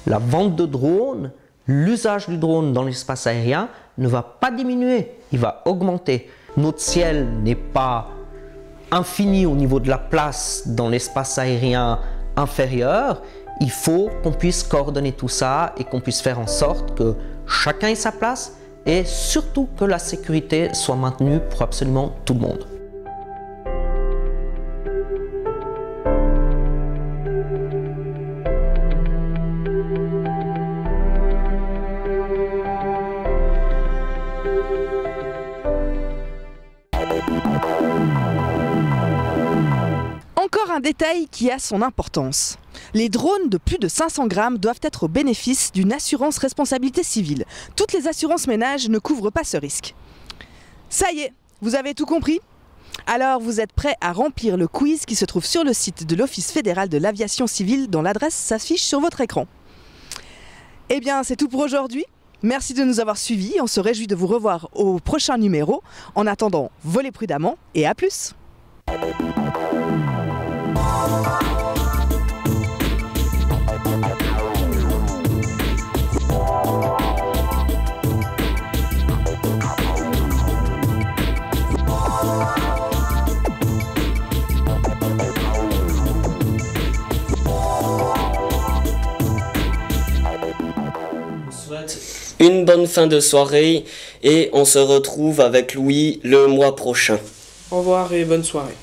La vente de drones, l'usage du drone dans l'espace aérien ne va pas diminuer, il va augmenter. Notre ciel n'est pas infini au niveau de la place dans l'espace aérien inférieur. Il faut qu'on puisse coordonner tout ça et qu'on puisse faire en sorte que chacun ait sa place et surtout que la sécurité soit maintenue pour absolument tout le monde. Encore un détail qui a son importance. Les drones de plus de 500 grammes doivent être au bénéfice d'une assurance responsabilité civile. Toutes les assurances ménages ne couvrent pas ce risque. Ça y est, vous avez tout compris ? Alors vous êtes prêts à remplir le quiz qui se trouve sur le site de l'Office fédéral de l'aviation civile dont l'adresse s'affiche sur votre écran. Eh bien c'est tout pour aujourd'hui. Merci de nous avoir suivis, on se réjouit de vous revoir au prochain numéro. En attendant, volez prudemment et à plus. Une bonne fin de soirée et on se retrouve avec Louis le mois prochain. Au revoir et bonne soirée.